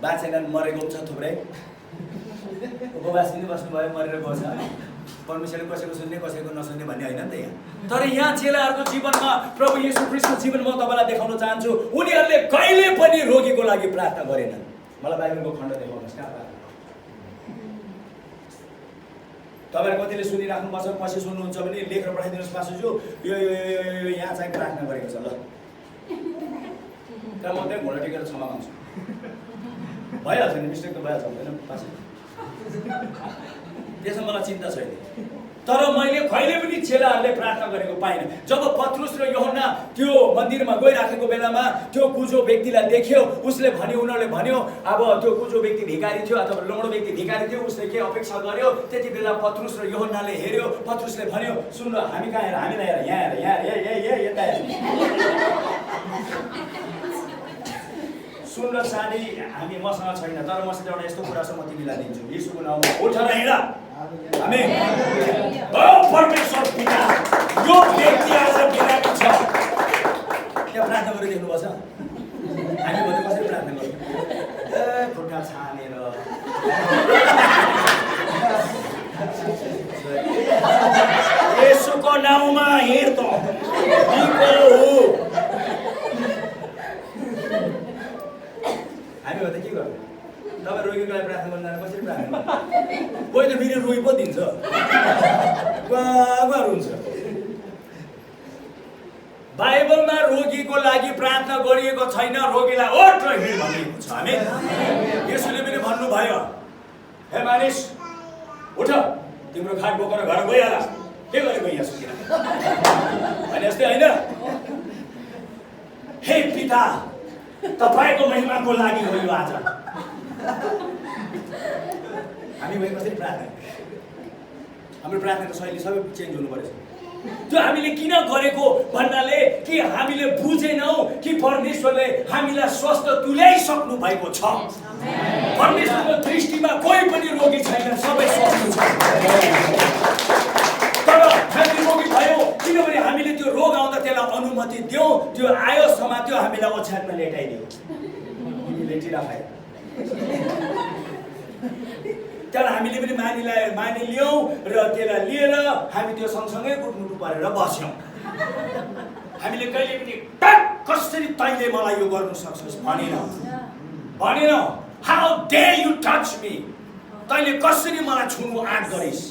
बाँचेनन्, मरेको पनि छ थुप्रै, उपवास पनि बस्नुभयो, मरेर गएको छ। परमेश्वरले कसैको सुन्ने कसैको नसुन्ने भन्ने होइन नि त यहाँ। तर यहाँ चेलाहरूको जीवनमा, प्रभु येशू ख्रीष्टको जीवनमा म तपाईँलाई देखाउन चाहन्छु, उनीहरूले कहिले पनि रोगीको लागि प्रार्थना गरेनन्। मलाई बाइबलको खण्ड देखाउनुहोस् कहाँ प्रार्थना। तपाईँहरू कतिले सुनिराख्नुपर्छ, पछि सुन्नुहुन्छ भने लेखेर पठाइदिनुहोस् पासुजू, यो यो यो यहाँ चाहिँ प्रार्थना गरेको छ ल। त्यहाँ म त्यहाँ घोडा टेकेर क्षमा माग्छु, भइहाल्छ नि, मिस्टेक त भइहाल्छ होइन पासु, त्यसमा मलाई चिन्ता छैन। तर मैले कहिले पनि चेलाहरूले प्रार्थना गरेको पाइनँ। जब पत्रुस र यूहन्ना त्यो मन्दिरमा गइराखेको बेलामा त्यो कुजो व्यक्तिलाई देख्यो, उसले भन्यो, उनीहरूले भन्यो अब त्यो कुजो व्यक्ति भिखारी थियो अथवा लौडो व्यक्ति भिखारी थियो, उसले के अपेक्षा गर्यो? त्यति बेला पत्रुस र यूहन्नाले हेऱ्यो, पत्रुसले भन्यो सुन ल, हामी कहाँ हेर, हामीलाई हेर, यहाँ हेर, यहाँ यता हेर, सुन र साडी हामी मसँग छैन, तर मसँग एउटा यस्तो कुरा छ, म तिमीलाई दिन्छु, यीशुको नाममा उठ र हिँड। आमेन। परमेश्वर पिता यो व्यक्ति आज बिरामी छ, त्यहाँ प्रार्थना गरेर देख्नुपर्छ। हामी भने कसरी प्रार्थना गर्छौँ? खुट्टा छानेर येशूको नाउँमा हिँड त, हामी भने के गर्छौँ? तपाईँ रोगीको लागि प्रार्थना गर्न जानु कसरी प्रार्थना गर्नु? कोही त फेरि रोइ पो दिन्छ, गुहार हुन्छ। बाइबलमा रोगीको लागि प्रार्थना गरिएको छैन, रोगीलाई ओठ र हिँड भनिएको छ। हामी यसोले पनि भन्नुभयो, हे मानिस उठ, तिम्रो खाट बोकेर घर गइहाल, के गरेको यहाँ सुकिन भने जस्तै होइन। हे पिता, तपाईँको महिमाको लागि हो यो आज। हामी भाइ कसरी प्रार्थना हाम्रो प्रार्थनाको शैली सबै चेन्ज हुनु पर्छ। त्यो हामीले किन गरेको भन्नाले कि हामीले बुझेनौँ कि परमेश्वरले हामीलाई स्वस्थ तुल्याइसक्नु भएको छ। परमेश्वरको दृष्टिमा कोही पनि रोगी छैन, सबै स्वस्थ छ। तर हामी रोगी भयो किनभने हामीले त्यो रोग आउँदा त्यसलाई अनुमति दियौँ, त्यो आयो समात्यो, हामीलाई ओछ्यानमा लेटाइदियो, लेटिरा खायो। त्यसलाई हामीले पनि मानिलियौँ र त्यसलाई लिएर हामी त्यो सँगसँगै गुटमुटु परेर बस्यौँ। हामीले कहिले पनि कसरी तैँले मलाई यो गर्नु सक्छस् भनेन। How dare you touch me, तैँले कसरी मलाई छुनु आँट गरिस्।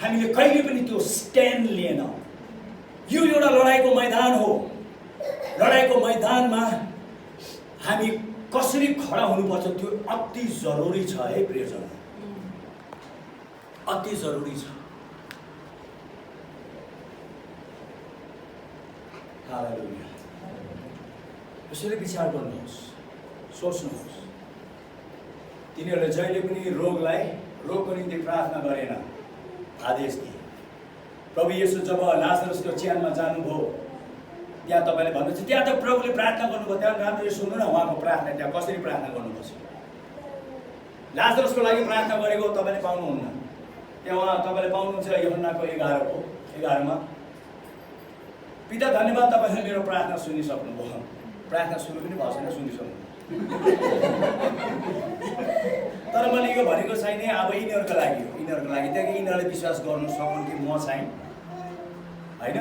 हामीले कहिले पनि त्यो स्ट्यान्ड लिएन। यो एउटा लडाइँको मैदान हो। लडाइँको मैदानमा हामी कसरी खडा हुनुपर्छ त्यो अति जरुरी छ है प्रियजन, अति जरुरी छ। हालेलुया। यसरी विचार गर्नुहोस्, सोच्नुहोस्। तिनीहरूले जहिले पनि रोगको निम्ति प्रार्थना गरेन, आदेश दिए। प्रभु येशू जब लाजरसको च्यानमा जानुभयो त्यहाँ तपाईँले भन्नुहुन्छ त्यहाँ त प्रभुले प्रार्थना गर्नुभयो, त्यहाँ राम्ररी सुन्नु न उहाँको प्रार्थना, त्यहाँ कसरी प्रार्थना गर्नुपर्छ। लाजरसको लागि प्रार्थना गरेको तपाईँले पाउनुहुन्न, त्यहाँ उहाँ तपाईँले पाउनुहुन्छ यूहन्नाको 11:11मा। पिता धन्यवाद, तपाईँले मेरो प्रार्थना सुनिसक्नुभयो। प्रार्थना सुरु पनि भएको छैन, सुनिसक्नु। तर मैले यो भनेको छैन अब यिनीहरूको लागि त्यहाँ यिनीहरूले विश्वास गर्नु सकुन् कि म चाहिँ होइन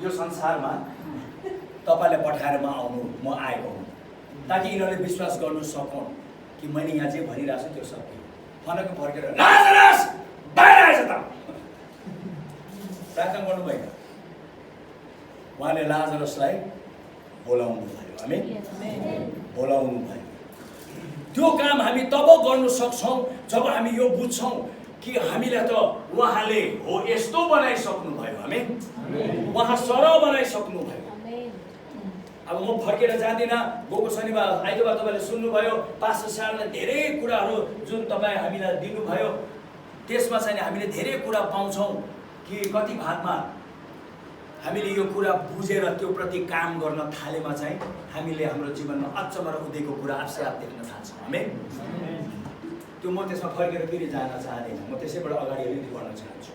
यो संसारमा तपाईँले पठाएर म आएको हुँ, ताकि यिनीहरूले विश्वास गर्नु सकुन् कि मैले यहाँ जे भनिरहेको छु त्यो सत्य। फनक्क फर्केर लाजरस बाहिर आएछ त प्रार्थना गर्नु भएन। उहाँले लाजरसलाई बोलाउनु भयो, आमेन, बोलाउनु भयो। त्यो काम हामी तब गर्न सक्छौँ जब हामी यो बुझ्छौँ कि हामीलाई त उहाँले हो यस्तो बनाइसक्नु भयो, आमेन, उहाँ सरह बनाइसक्नु भयो। अब म फर्केर जाँदिनँ, गएको शनिबार आइतबार तपाईँले सुन्नुभयो पास्टर साहबले धेरै कुराहरू जुन तपाईँ हामीलाई दिनुभयो, त्यसमा चाहिँ हामीले धेरै कुरा पाउँछौँ कि कति भागमा हामीले यो कुरा बुझेर त्यो प्रति काम गर्न थालेमा चाहिँ हामीले हाम्रो जीवनमा अचम्म र उदेको कुरा आफै आफ देख्न थाल्छौँ, आमेन। त्यो म त्यसमा फर्केर फेरि जान चाहदिनँ, म त्यसैबाट अगाडि अलिकति बढ्न चाहन्छु।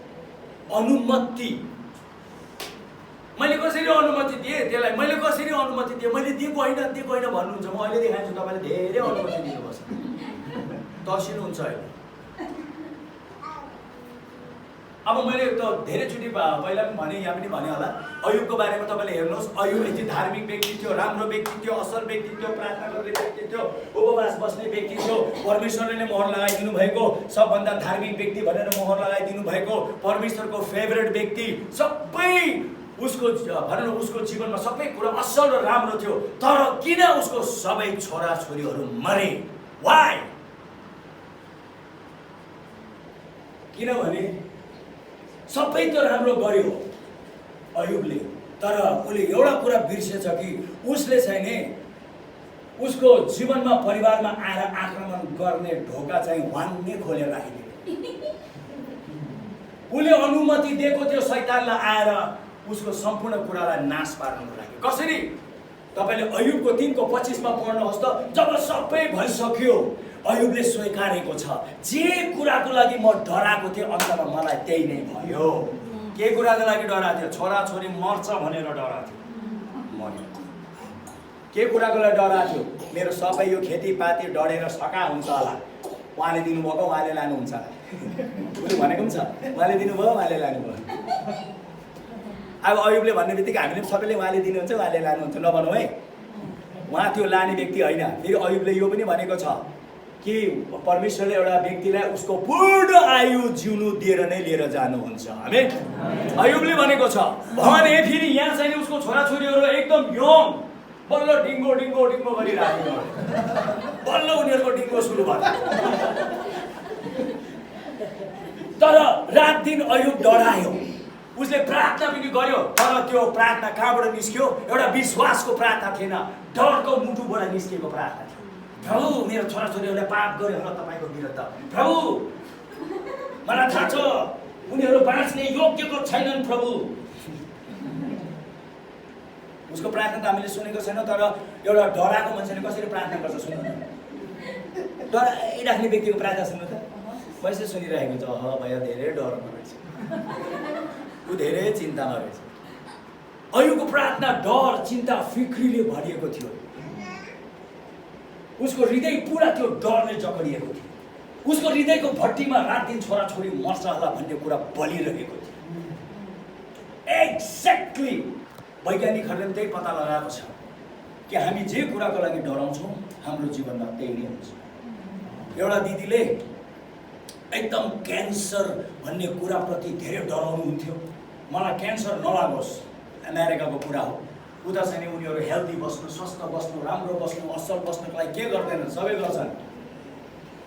अनुमति मैले कसरी अनुमति दिएँ त्यसलाई, मैले कसरी अनुमति दिएँ, मैले दिएको होइन भन्नुहुन्छ। म अहिले देखाउँछु, तपाईँले धेरै अनुमति दिनुपर्छ, तर्सिनुहुन्छ अहिले। अब मैले त धेरैचोटि पहिला पनि भने, यहाँ पनि भने होला, अयुबको बारेमा तपाईँले हेर्नुहोस्। अयुब यति धार्मिक व्यक्ति थियो, राम्रो व्यक्ति थियो, असल व्यक्ति थियो, प्रार्थना गर्ने व्यक्ति थियो, उपवास बस्ने व्यक्ति थियो, परमेश्वरले मोहर लगाइदिनु भएको सबभन्दा धार्मिक व्यक्ति भनेर मोहर लगाइदिनु भएको, परमेश्वरको फेभरेट व्यक्ति, सबै उसको भनौँ उसको जीवनमा सबै कुरा असल र राम्रो थियो। तर किन उसको सबै छोराछोरीहरू मरे? वाइ? किनभने सबै त राम्रो गर्यो अयुबले, तर उसले एउटा कुरा बिर्सेछ कि उसले चाहिँ नि उसको जीवनमा परिवारमा आएर आक्रमण गर्ने ढोका चाहिँ वान्ने खोलेर राखिदियो। उसले अनुमति दिएको थियो शैतानलाई आएर उसको सम्पूर्ण कुरालाई नाश पार्नको लागि। कसरी? तपाईँले अयुबको 3:25मा पढ्नुहोस् त। जब सबै भइसक्यो अयुबले स्वीकारेको छ, जे कुराको लागि म डराएको थिएँ अन्तमा मलाई त्यही नै भयो। के कुराको लागि डराएको थियो? छोराछोरी मर्छ भनेर डराएको थियो, मर्यो। के कुराको लागि डराएको थियो? मेरो सबै यो खेतीपाती डढेर सका हुन्छ होला, उहाँले दिनुभएको उहाँले लानुहुन्छ, उसले भनेको पनि छ, उहाँले दिनुभयो उहाँले लानुभयो। अब अयुबले भन्ने बित्तिकै हामीले सबैले उहाँले दिनुहुन्छ उहाँले लानुहुन्छ नभनौँ है। उहाँ त्यो लाने व्यक्ति होइन। फेरि अयुबले यो पनि भनेको छ कि परमेश्वरले एउटा व्यक्तिलाई उसको पूर्ण आयु जिउनु दिएर नै लिएर जानुहुन्छ, आमेन। अयुबले भनेको छ भने फेरि यहाँ चाहिँ उसको छोराछोरीहरू एकदम यङ, बल्ल डिङ्गो डिङ्गो डिङ्गो गरिराख्यो, बल्ल उनीहरूको डिङ्गो सुरु भयो। तर रात दिन अयुब डरायो, उसले प्रार्थना पनि गर्यो, तर त्यो प्रार्थना कहाँबाट निस्क्यो? एउटा विश्वासको प्रार्थना थिएन, डरको मुटुबाट निस्केको प्रार्थना थियो। प्रभु मेरो छोराछोरीहरूले पाप गर्यो होला तपाईँको विरुद्ध, प्रभु मलाई थाहा छ उनीहरू बाँच्ने योग्यको छैनन् प्रभु। उसको प्रार्थना त हामीले सुनेको छैन, तर एउटा डराएको मान्छेले कसरी प्रार्थना गर्छ सुन्नु न। डराइराख्ने व्यक्तिको प्रार्थना सुन्नु त। मैले सुनिरहेको छु, भैया धेरै डरमा रहेछ, ऊ धेरै चिन्तामा रहेछ। अयुबको प्रार्थना डर, चिन्ता, फिक्रीले भरिएको थियो। उसको हृदय पुरा त्यो डरले जकडिएको थियो। उसको हृदयको भट्टीमा रात दिन छोराछोरी मर्छ होला भन्ने कुरा बलिरहेको थियो। एक्ज्याक्टली वैज्ञानिकहरूले त्यही पत्ता लगाएको छ कि हामी जे कुराको लागि डराउँछौँ हाम्रो जीवनमा त्यही नै हुन्छ। एउटा दिदीले एकदम क्यान्सर भन्ने कुराप्रति धेरै डराउनुहुन्थ्यो। मलाई क्यान्सर नलागोस्, अमेरिकाको कुरा हो, उता चाहिँ उनीहरू हेल्दी बस्नु, स्वस्थ बस्नु, राम्रो बस्नु, असल बस्नुको लागि के गर्दैनन्, सबै गर्छन्।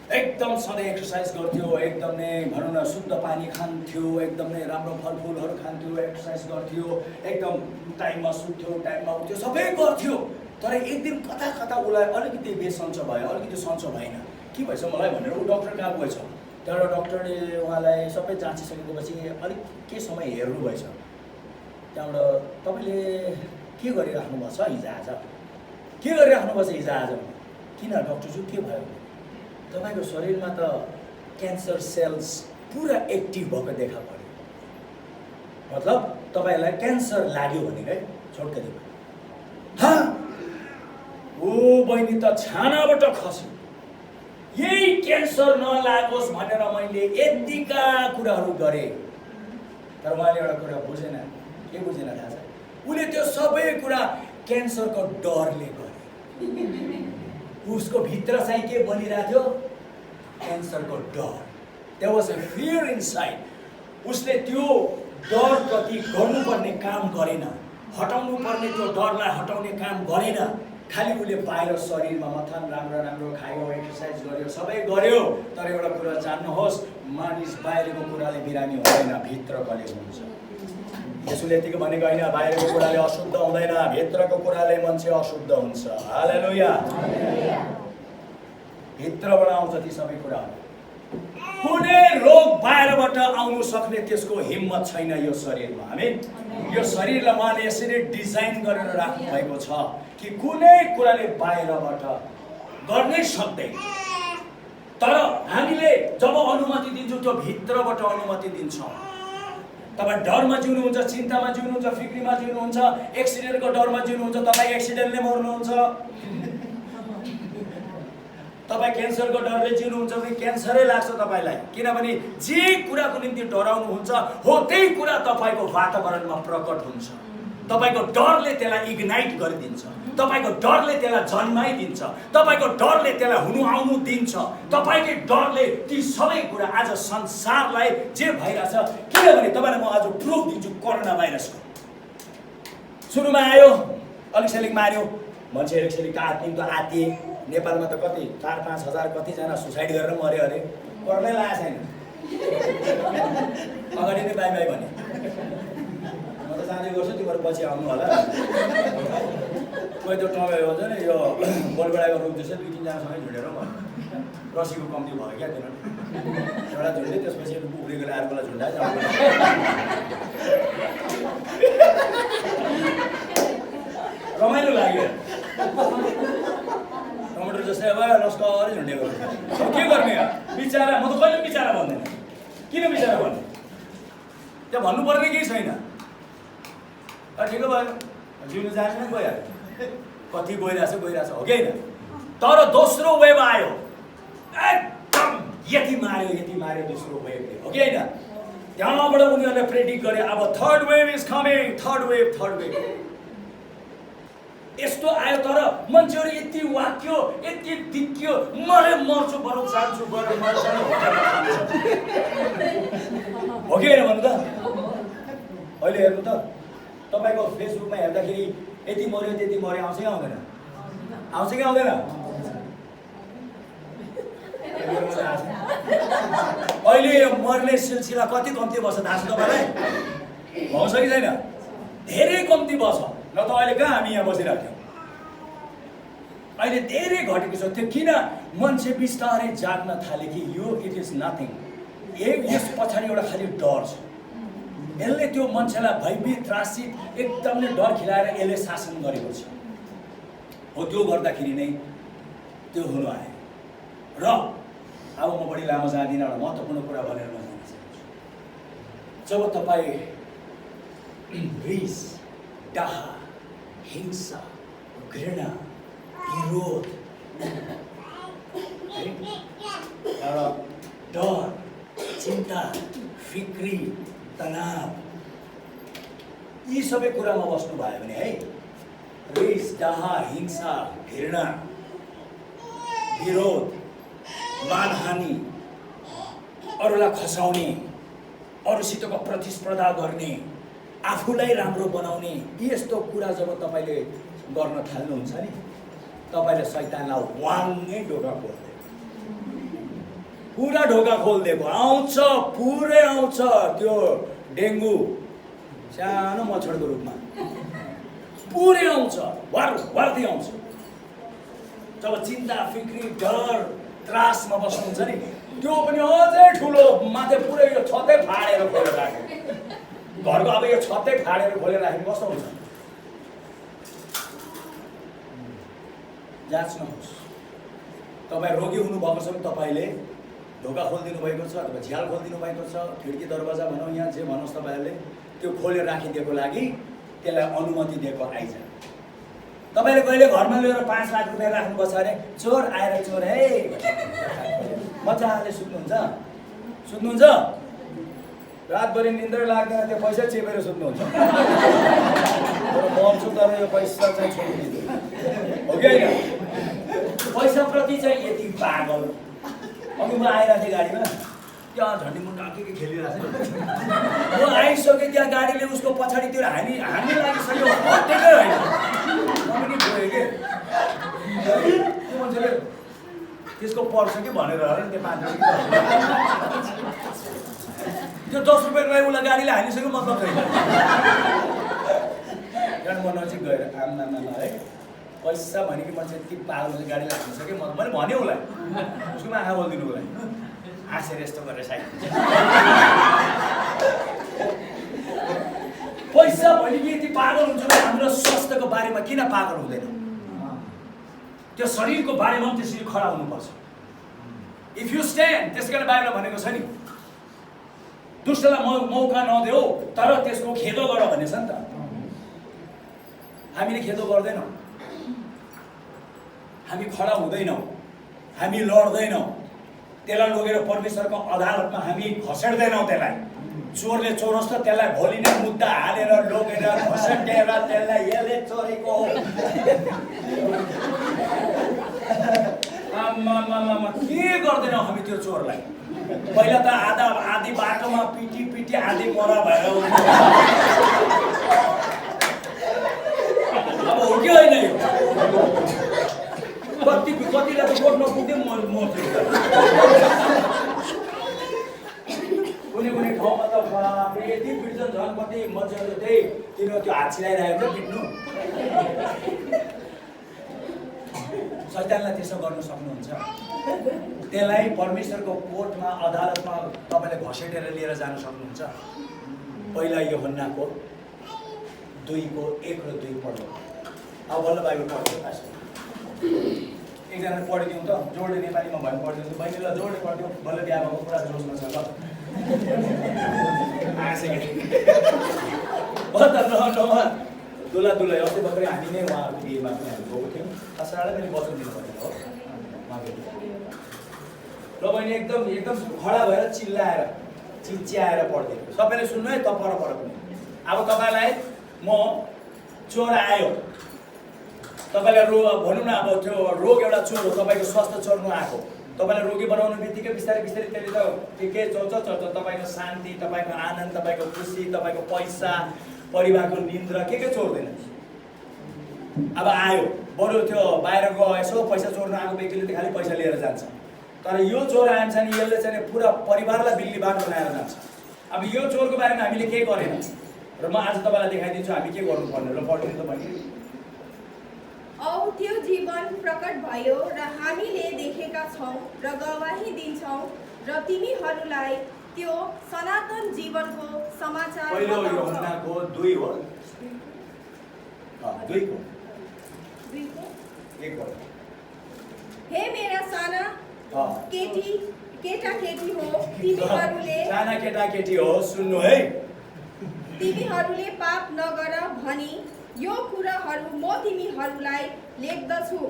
एकदम सधैँ एक्सर्साइज गर्थ्यो, एकदम नै भनौँ न शुद्ध पानी खान्थ्यो, एकदम नै राम्रो फलफुलहरू खान्थ्यो, एक्सर्साइज गर्थ्यो, एकदम टाइममा सुत्थ्यो, टाइममा उठ्थ्यो, सबै गर्थ्यो। तर एक दिन कता कता उसलाई अलिकति बेसन्चो भयो, अलिकति सन्चो भएन। के भएछ मलाई भनेर ऊ डक्टर कहाँ गएछ। त्यहाँबाट डक्टरले उहाँलाई सबै जाँचिसकेपछि अलिक के समय हेर्नु भएछ। त्यहाँबाट तपाईँले के गरिराख्नु भएको छ हिजो आज, के गरिराख्नु भएको छ हिजो आज। किन डक्टरज्यू के भयो? तपाईँको शरीरमा त क्यान्सर सेल्स पुरा एक्टिभ भएको देखा पर्यो, मतलब तपाईँलाई क्यान्सर लाग्यो भने है छोटकरी। ओ बहिनी त छानाबाट खस्यो। यही क्यान्सर नलागोस् भनेर मैले यतिका कुराहरू गरेँ, तर उहाँले एउटा कुरा बुझेन। के बुझेन थाहा छ? उसले त्यो सबै कुरा क्यान्सरको डरले गरे। उसको भित्र चाहिँ के बनिरहेको थियो? क्यान्सरको डर। There was a fear inside. उसले त्यो डरप्रति गर्नुपर्ने काम गरेन, हटाउनु पर्ने त्यो डरलाई हटाउने काम गरेन। खालि उसले बाहिर शरीरमा मथन राम्रो राम्रो खायो, एक्सर्साइज गर्यो, सबै गर्यो। तर एउटा कुरा जान्नुहोस्, मानिस बाहिरको कुराले बिरामी हुँदैन, भित्रकोले हुन्छ। यसोले यतिको भनेको होइन बाहिरको कुराले अशुद्ध हुँदैन, भित्रको कुराले मान्छे अशुद्ध हुन्छ। हालेलुया। भित्रबाट आउँछ ती सबै कुराहरू। कुनै रोग बाहिरबाट आउनु सक्ने त्यसको हिम्मत छैन यो शरीरमा। आमेन। यो शरीरलाई उहाँले यसरी डिजाइन गरेर राख्नु भएको छ कि कुनै कुराले बाहिरबाट गर्नै सक्दैन। तर हामीले जब अनुमति दिन्छौँ त्यो भित्रबाट अनुमति दिन्छौँ। तपाईँ डरमा जिउनुहुन्छ, चिन्तामा जिउनुहुन्छ, फिक्रीमा जिउनुहुन्छ, एक्सिडेन्टको डरमा जिउनुहुन्छ, तपाईँ एक्सिडेन्टले मर्नुहुन्छ। तपाईँ क्यान्सरको डरले जिउनुहुन्छ भने क्यान्सरै लाग्छ तपाईँलाई, किनभने जे कुराको निम्ति डराउनुहुन्छ हो त्यही कुरा तपाईँको वातावरणमा प्रकट हुन्छ। तपाईँको डरले त्यसलाई इग्नाइट गरिदिन्छ, तपाईँको डरले त्यसलाई जन्माइदिन्छ, तपाईँको डरले त्यसलाई हुनु आउनु दिन्छ। तपाईँकै डरले ती सबै कुरा आज संसारलाई जे भइरहेछ। किनभने तपाईँलाई म आज प्रुफ दिन्छु कोरोना भाइरसको। सुरुमा आयो, अलिक सेलिक मार्यो, मान्छे अलिक सेलिक आत्मिक आतिए। नेपालमा त कति 4-5 हजार कतिजना सुसाइड गरेर मऱ्यो अरे, कोरोनै लागेको छैन। अगाडि नै बाई बाई भने म त जाँदै गर्छु, तिमीहरू पछि आउनु होला। कोही त टमायो भन्छ नि यो बोलबडाको रोग जस्तै 2-3जनासँगै झुडेर भयो। रसीको कम्ती भयो क्या त्यो एउटा झुन्डे, त्यसपछि उब्रेकोले अर्कोलाई झुन्डाए जानु। रमाइलो लाग्यो। टमाटर जस्तै अब लस्करी झुन्डेको के गर्ने? बिचारा, म त कहिले बिचारा भन्दैन। किन बिचारा भन्ने? त्यहाँ भन्नुपर्ने केही छैन। ठिक भयो, जिउनु जाने गइहाल्यो। कति गइरहेछ हो कि होइन? तर दोस्रो वेभ आयो, एकदम यति मार्यो दोस्रो वेभले, हो कि होइन? त्यहाँबाट उनीहरूले प्रेडिक्ट गरे अब third wave is coming, third wave. यस्तो आयो तर मान्छेहरू यति वाक्यो, यति दिक्यो, मर्छु बरु जान्छु बरु मर्छु हो कि होइन भन्नु त? अहिले हेर्नु त, तपाईँको फेसबुकमा हेर्दाखेरि यति मर्यो त्यति मर्यो आउँछ कि आउँदैन? आउँछ कि आउँदैन? अहिले मर्ने सिलसिला कति कम्ती बस्छ थाहा छ तपाईँलाई? आउँछ कि छैन? धेरै कम्ती बस्छ। न त अहिले कहाँ हामी यहाँ बसिरहेको थियौँ। अहिले धेरै घटेको छ। त्यो किन? मान्छे बिस्तारै जाग्न थाले कि यो इट इज नथिङ, यस पछाडि एउटा खालि डर छ। यसले त्यो मान्छेलाई भयभीत त्रासित एकदमै डर खिलाएर यसले शासन गरेको छ। हो त्यो गर्दाखेरि नै त्यो हुनु आयो। र अब म बढी लामो जाँदिनँ, एउटा महत्त्वपूर्ण कुरा भनेर म जान चाहन्छु। जब तपाईँ रिस, डाह, हिंसा, घृणा, विरोध, डर, चिन्ता, फिक्री, तनाव, यी सबै कुरामा बस्नुभयो भने है, रिस, डाह, हिंसा, घृणा, विरोध, मानहानि, अरूलाई खसाउने, अरूसितको प्रतिस्पर्धा गर्ने, आफूलाई राम्रो बनाउने, यस्तो कुरा जब तपाईँले गर्न थाल्नुहुन्छ नि, तपाईँले शैतानलाई वाङ्गै ढोका खोल्दै पुरा ढोका खोलिदिएको आउँछ, पुरै आउँछ त्यो डेङ्गु सानो मच्छरको रूपमा पुरै आउँछ, वार्दै आउँछ। जब चिन्ता, फिक्री, डर, त्रासमा बस्नुहुन्छ नि, त्यो पनि अझै ठुलो माथि पुरै यो छतै फाडेर खोलेर राख्यो। घरको अब यो छतै फाडेर खोलेर राख्यो कस्तो हुन्छ? जाँच्नुहोस्। तपाईँ रोगी हुनुभएको छ भने तपाईँले ढोका खोलिदिनु भएको छ अथवा झ्याल खोलिदिनु भएको छ, खिड्की दरवाजा भनौँ, यहाँ जे भन्नुहोस्, तपाईँहरूले त्यो खोलेर राखिदिएको लागि त्यसलाई अनुमति दिएको आइज। तपाईँले कहिले घरमा लिएर 5 लाख रुपियाँ राख्नुभएको छ अरे चोर आएर चोर है मजाले सुत्नुहुन्छ, रातभरि निन्द्रा लाग्दैन, त्यो पैसा चेपेर सुत्नुहुन्छ। मर्छु तर यो पैसा चाहिँ छोडिदिनु हो कि होइन? पैसाप्रति चाहिँ यति पागल। अघि म आइरहेको थिएँ गाडीमा, त्यहाँ झन्डी मुन्टा के खेलिरहेको छ। म आइसकेँ, त्यहाँ गाडीले उसको पछाडितिर हानि लागिसक्यो, हटेकै होइन। पनि गयो कि त्यो मान्छेले त्यसको पर्छ कि भनेर त्यो 5 रुपियाँ त्यो 10 रुपियाँको लागि उसलाई गाडीले हानिसक्यो, मतलब छैन। कारण म नजिक गएर आम्मा है पैसा भनेको मान्छे यति पागल हुन्छ, गाडीले हानिसक्यो। मैले भने उसलाई, उसको आँखा बोलिदिनु उसलाई, हाँसेर यस्तो गरेर साइड। पैसा भनेको यति पागल हुन्छ भने हाम्रो स्वास्थ्यको बारेमा किन पागल हुँदैन? त्यो शरीरको बारेमा पनि त्यसरी खडा हुनुपर्छ। इफ यु स्ट्यान्ड, त्यसै कारण बाइबलले भनेको छ नि, दुष्टलाई मौका नदेऊ तर त्यसको खेदो गर भनेछ नि त। हामीले खेदो गर्दैनौँ, हामी खडा हुँदैनौँ, हामी लड्दैनौँ, त्यसलाई लगेर परमेश्वरको अदालतमा हामी खसेड्दैनौँ। त्यसलाई चोरले चोरोस् त त्यसलाई भोलि नै मुद्दा हालेर लगेर खसेडेर त्यसलाई यसले चोरेको के गर्दैनौँ हामी त्यो चोरलाई? पहिला त आधी बाटोमा पिटी आधी मरा भएर अब हो कि होइन? यो कतिलाई त कोट नपुग्दै मर्छु। कुनै ठाउँमा त यति पिट्छन्, झन् कति मान्छेहरू त्यही तिनीहरू त्यो हात छिलाइरहेको छ पिट्नु। शैतानलाई त्यसो गर्न सक्नुहुन्छ? त्यसलाई परमेश्वरको कोर्टमा, अदालतमा तपाईँले घसेटेर लिएर जान सक्नुहुन्छ? पहिला यूहन्नाको 2:1 र 2 पढ्नु। अब बल्ल बाइबल पढ्नु। एकजनाले पढिदिउँ त, जोडले नेपालीमा भयो पढिदिउँ। बहिनीलाई जोडले पढिदिउँ, बल्ल बिहा भएको पुरा जोसमा छ। ल दुला अस्ति भर्खरै हामी नै उहाँहरूको बिहेमा पनि हामी गएको थियौँ। असाढे पनि वचन दिनु परेको हो उहाँको। र बहिनी एकदम खडा भएर चिच्याएर पढिदिएको। सबैले सुन्नु है, त पर पनि। अब तपाईँलाई म चोर आयो, तपाईँलाई भनौँ न, अब त्यो रोग एउटा चोर हो, तपाईँको स्वास्थ्य चोर्नु आएको। तपाईँलाई रोगी बनाउनु बित्तिकै बिस्तारै त्यसले त के चल्छ तपाईँको शान्ति, तपाईँको आनन्द, तपाईँको खुसी, तपाईँको पैसा, परिवारको निन्द्रा के चोर्दैन। अब आयो, बरु त्यो बाहिर गयो, यसो पैसा चोर्नु आएको व्यक्तिले त खालि पैसा लिएर जान्छ। तर यो चोर आएछ नि, यसले चाहिँ पुरा परिवारलाई बिल्ली बाटो बनाएर जान्छ। अब यो चोरको बारेमा हामीले के गरेन र म आज तपाईँलाई देखाइदिन्छु हामी के गर्नुपर्ने। र पढ्नु त भने औ त्यो जीवन प्रकट भयो र हामीले देखेका छौँ र गवाही दिन्छौँ र तिमीहरूलाई त्यो सनातन जीवनको समाचार पहिलो बताउँछ। यूहन्नाको 2 हो 2 को 2 को 1 हो हे मेरा साना केटा-केटी हो साना केटा-केटी हो सुन्नु है तिमीहरूले पाप नगर भनी यो कुराहरू म तिमीहरूलाई लेख्दछु।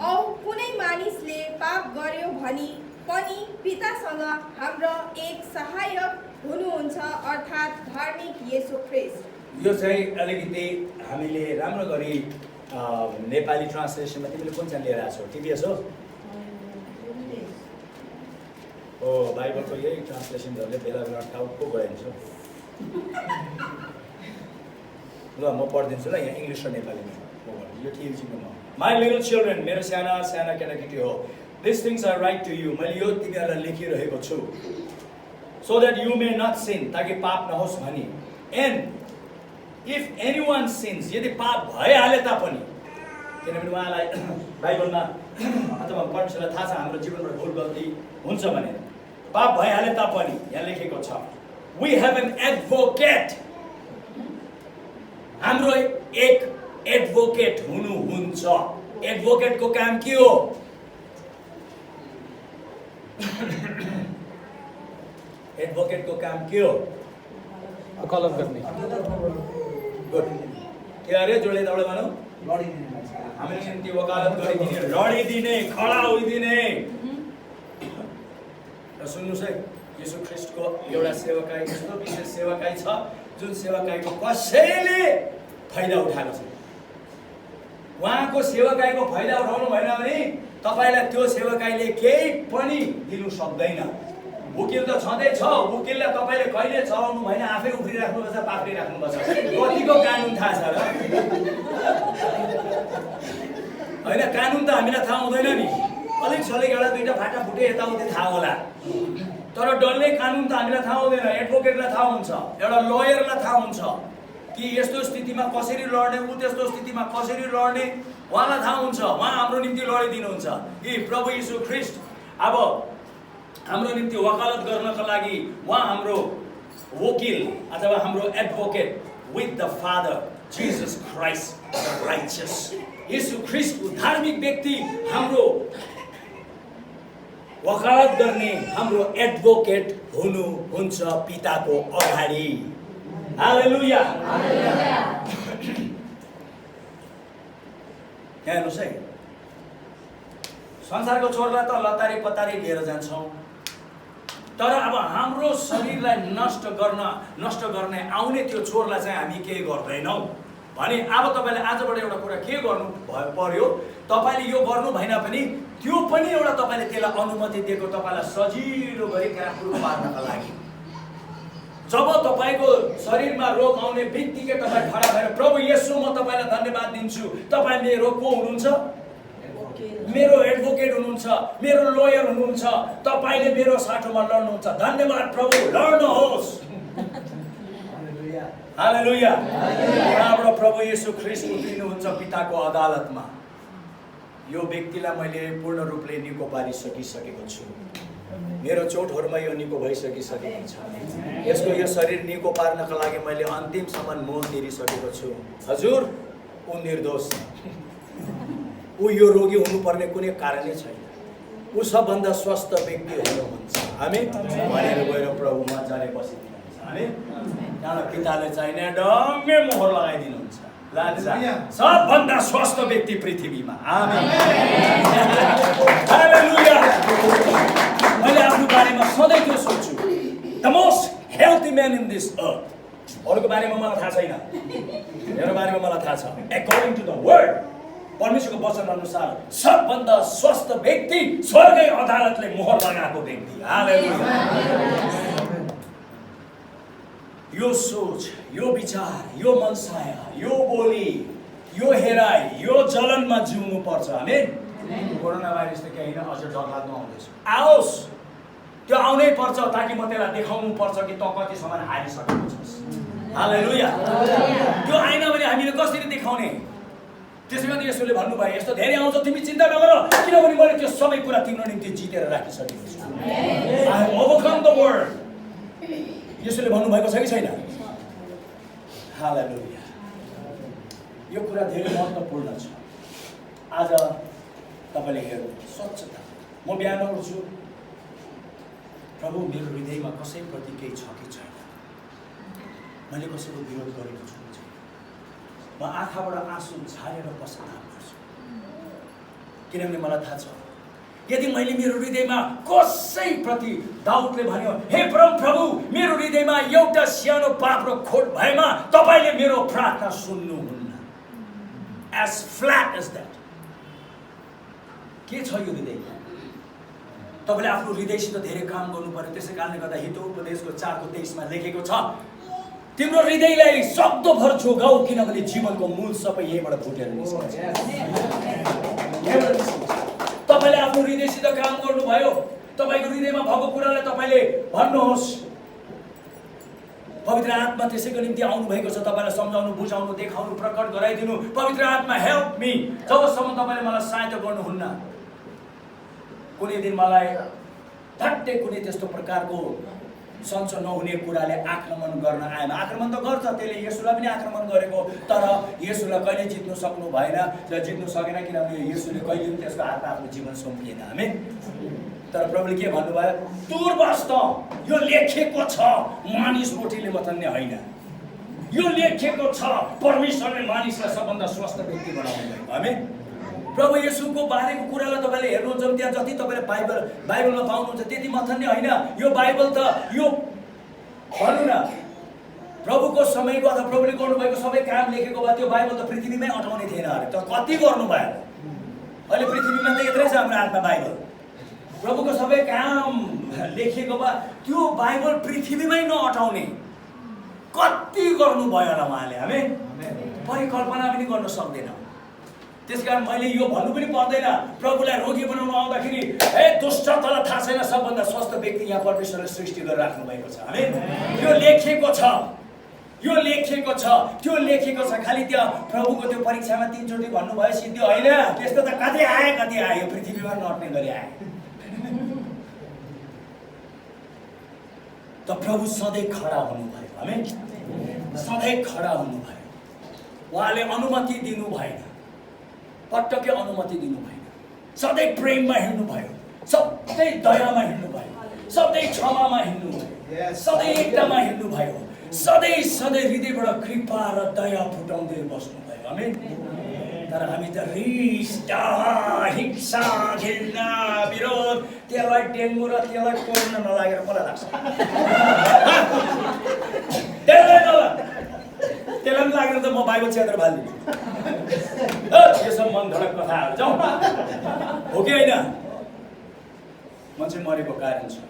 औ कुनै मानिसले पाप गर्यो भनी पनि पितासँग हाम्रो एक सहायक हुनुहुन्छ अर्थात् धार्मिक येशू ख्रीष्ट। यो चाहिँ अलिकति हामीले राम्रो गरी नेपाली ट्रान्सलेसनमा तिमीले कुन चाहिँ लिएर आएको छौ टिभीएस हो ओ बाइबलको यही ट्रान्सलेसनहरूले बेला बेला टाउको गइन्छ ल म पढिदिन्छु ल यहाँ इङ्ग्लिस र नेपालीमा यो टिएलजीमा माई लिटल चिल्ड्रेन मेरो साना साना केटाकेटी हो this things are write to you मैले यो तिमीहरूलाई लेखिरहेको छु so that you may not sin ताकि पाप नहोस् भनी and if anyone sins यदि पाप भइहाले तापनि किनभने उहाँलाई बाइबलमा अथवा परमेश्वरलाई थाहा छ हाम्रो जीवनबाट भुल गल्ती हुन्छ भने पाप भइहाले तापनि यहाँ लेखेको छ वी हेभ एन एडभोकेट हाम्रो एक एडभोकेट हुनुहुन्छ एडभोकेटको काम के हो एडभोकेटको काम के हो वकालत गर्ने गुड के अरे जोडले दौड भनौँ हामीले निम्ति वकालत गरिदिने लडिदिने खडा होइदिने र सुन्नुहोस् है येशू ख्रीष्टको एउटा सेवकाई यस्तो विशेष सेवकाई छ जुन सेवकाईको कसैले फाइदा उठाएको छ उहाँको सेवकाईको फाइदा उठाउनु भएन भने तपाईलाई त्यो सेवकाईले केही पनि दिनु सक्दैन वकिल त छँदैछ वकिललाई तपाईँले कहिले चलाउनु भएन आफै उफ्रिराख्नुपर्छ पाफ्रिराख्नुपर्छ कतिको कानुन थाहा छ र होइन कानुन त हामीलाई थाहा हुँदैन नि अलिक सलिक एउटा दुईटा फाटा फुटे यताउति थाहा होला तर डल्लै कानुन त हामीलाई थाहा हुँदैन एडभोकेटलाई थाहा हुन्छ एउटा लयरलाई थाहा हुन्छ कि यस्तो स्थितिमा कसरी लड्ने ऊ त्यस्तो स्थितिमा कसरी लड्ने उहाँलाई थाहा हुन्छ उहाँ हाम्रो निम्ति लडिदिनुहुन्छ कि प्रभु यीशु ख्रीष्ट अब हाम्रो निम्ति वकालत गर्नको लागि उहाँ हाम्रो वकिल अथवा हाम्रो advocate with the father Jesus Christ the righteous यीशु ख्रीष्ट धार्मिक व्यक्ति हाम्रो वकालत गर्ने हाम्रो एडभोकेट हुनुहुन्छ पिताको अगाडि हालेलुया हेर्नुहोस् है संसारको चोरलाई त लतारी पतारी लिएर जान्छौँ तर अब हाम्रो शरीरलाई नष्ट गर्ने आउने त्यो चोरलाई चाहिँ हामी केही गर्दैनौँ भने अब तपाईँले आजबाट एउटा कुरा के गर्नु पर्यो तपाईँले यो गर्नु भएन भने त्यो पनि एउटा तपाईँले त्यसलाई अनुमति दिएको तपाईँलाई सजिलो गरी काबु पार्नका लागि जब तपाईँको शरीरमा रोग आउने बित्तिकै तपाईँ खडा भएर प्रभु येशू म तपाईँलाई धन्यवाद दिन्छु तपाईँ मेरो को हुनुहुन्छ मेरो एडभोकेट हुनुहुन्छ मेरो लयर हुनुहुन्छ तपाईँले मेरो साटोमा लड्नुहुन्छ धन्यवाद प्रभु लड्नुहोस् हालेलुया हाम्रो प्रभु येशू ख्रीष्ट उत्रिनुहुन्छ पिताको अदालतमा यो व्यक्तिलाई मैले पूर्ण रूपले निको पारिसकिसकेको छु मेरो चोटहरुमा यो निको भइसकिसकेको छ यसको यो शरीर निको पार्नका लागि मैले अन्तिमसम्म मोल तिरिसकेको छु हजुर ऊ निर्दोष ऊ यो रोगी हुनुपर्ने कुनै कारणै छैन ऊ सबभन्दा स्वस्थ व्यक्ति हुनुहुन्छ आमेन भनेर गएर प्रभु मजाले बसिदिनुहुन्छ आमेन यहाँ पिताले चाहिने ढङ्गले मोहर लगाइदिनुहुन्छ सबभन्दा स्वस्थ व्यक्ति पृथ्वीमा आमेन हालेलुया मैले आफ्नो बारेमा सधैँ त्यो सोच्छु the most healthy man in this earth अरूको बारेमा मलाई थाहा छैन मेरो बारेमा मलाई थाहा छ अकर्डिङ टु द वर्ड परमेश्वरको वचन अनुसार सबभन्दा स्वस्थ व्यक्ति स्वर्गीय अदालतले मोहर लगाएको व्यक्ति हालेलुया यो सोच यो विचार यो मनसाया यो बोली यो हेराइ यो जलनमा जिउनु पर्छ आमेन कोरोना भाइरस त केही न अझ डरलाग्दो आउँदैछ आओस् त्यो आउनै पर्छ ताकि म त्यसलाई देखाउनु पर्छ कि त कतिसम्म हारिसकेको छस् हालेलुया त्यो आएन भने हामीले कसरी देखाउने त्यसैगरी यसोले भन्नुभयो यस्तो धेरै आउँछ तिमी चिन्ता नगर किनभने मैले त्यो सबै कुरा तिम्रो निम्ति जितेर राखिसकेको छु I have overcome the world यसोले भन्नुभएको छ कि छैन? हालेलुया। यो कुरा धेरै महत्त्वपूर्ण छ। आज तपाईँले हेर्नु स्वच्छता। म बिहान उठ्छु, प्रभु मेरो हृदयमा कसैप्रति केही छ कि छैन, मैले कसैको विरोध गरेको छु कि छैन। म आँखाबाट आँसु झारेर पश्चाताप गर्छु, किनभने मलाई थाहा छ यदि मैले मेरो हृदयमा कसैप्रति, दाउदले भन्यो, हे प्रभु मेरो हृदयमा एउटा सानो पाप र खोट भएमा तपाईँले मेरो प्रार्थना सुन्नुहुन्न। As flat as that. के छ यो हृदयमा? तपाईँले आफ्नो हृदयसित धेरै काम गर्नु पर्यो। त्यसै कारणले गर्दा हितोपदेशको 4:23 लेखेको छ, तिम्रो हृदयलाई सक्दोभर जोगाऊ, किनभने जीवनको मूल सबै यहीँबाट फुटेर निस्कन्छ। तपाईँले आफ्नो हृदयसित काम गर्नुभयो, तपाईँको हृदयमा भएको कुरालाई तपाईँले भन्नुहोस्। पवित्र आत्मा त्यसैको निम्ति आउनुभएको छ, तपाईँलाई सम्झाउनु, बुझाउनु, देखाउनु, प्रकट गराइदिनु। पवित्र आत्मा हेल्प मी। जबसम्म तपाईँले मलाई सहायता गर्नुहुन्न, कुनै दिन मलाई झट्टै कुनै त्यस्तो प्रकारको सन्चो नहुने कुराले आक्रमण गर्न आएन। आक्रमण त गर्छ, त्यसले येशूलाई पनि आक्रमण गरेको, तर येशूलाई कहिले जित्नु सक्नु भएन र जित्नु सकेन, किनभने येशूले कहिले पनि त्यसको हातमा आफ्नो जीवन सुम्पिएन। आमेन। तर प्रभुले के भन्नुभयो? दूर बस त, यो लेखेको छ, मानिस रोटीले मात्रै होइन, यो लेखेको छ, परमेश्वरले मानिसलाई सबभन्दा स्वस्थ व्यक्ति बनाउनु भएको। आमेन। प्रभु येशूको बारेको कुरालाई तपाईँले हेर्नुहुन्छ, त्यहाँ जति तपाईँले बाइबलमा पाउनुहुन्छ त्यति मात्र नै होइन। यो बाइबल त यो भनौँ न प्रभुको समयको अथवा प्रभुले गर्नुभएको सबै काम लेखेको भए त्यो बाइबल त पृथ्वीमै अटाउने थिएन अरे। त कति गर्नुभयो? अहिले पृथ्वीमा त यत्रै छ हाम्रो हातमा बाइबल। प्रभुको सबै काम लेखेको भए त्यो बाइबल पृथ्वीमै नअटाउने कति गर्नुभयो होला उहाँले। हामी परिकल्पना पनि गर्न सक्दैन। त्यसकारण मैले यो भन्नु पनि पर्दैन, प्रभुलाई रोगी बनाउनु आउँदाखेरि हे दुष्ट, तँलाई थाहा छैन सबभन्दा स्वस्थ व्यक्ति यहाँ परमेश्वरले सृष्टि गरेर राख्नु भएको छ। आमेन। यो लेखेको छ, यो लेखेको छ, त्यो लेखेको छ। खालि त्यो प्रभुको त्यो परीक्षामा 3 चोटि भन्नुभयो सिद्धि होइन, त्यस्तो त कति आए यो पृथ्वीमा नअट्ने गरी आए। त प्रभु सधैँ खडा हुनुभयो। आमेन। सधैँ खडा हुनुभयो। उहाँले अनुमति दिनु भएन, पटक्कै अनुमति दिनु भएन। सधैँ प्रेममा हिँड्नुभयो, सधैँ दयामा हिँड्नुभयो, सधैँ क्षमामा हिँड्नुभयो, सधैँ एकतामा हिँड्नुभयो, सधैँ हृदयबाट कृपा र दया फुटाउँदै बस्नुभयो। आमेन। तर हामी त रिस, डाह, हिंसा, घृणा, विरोध, त्यसलाई डेङ्गु र त्यसलाई कोरोना नलागेर मलाई लाग्छ। त्यसलाई पनि लागेर त म बाइबल च्यातेर फालिदिन्छु। यो सब मन धडक कथाहरू जाउँ, हो कि होइन? मान्छे मरेको कारण छ,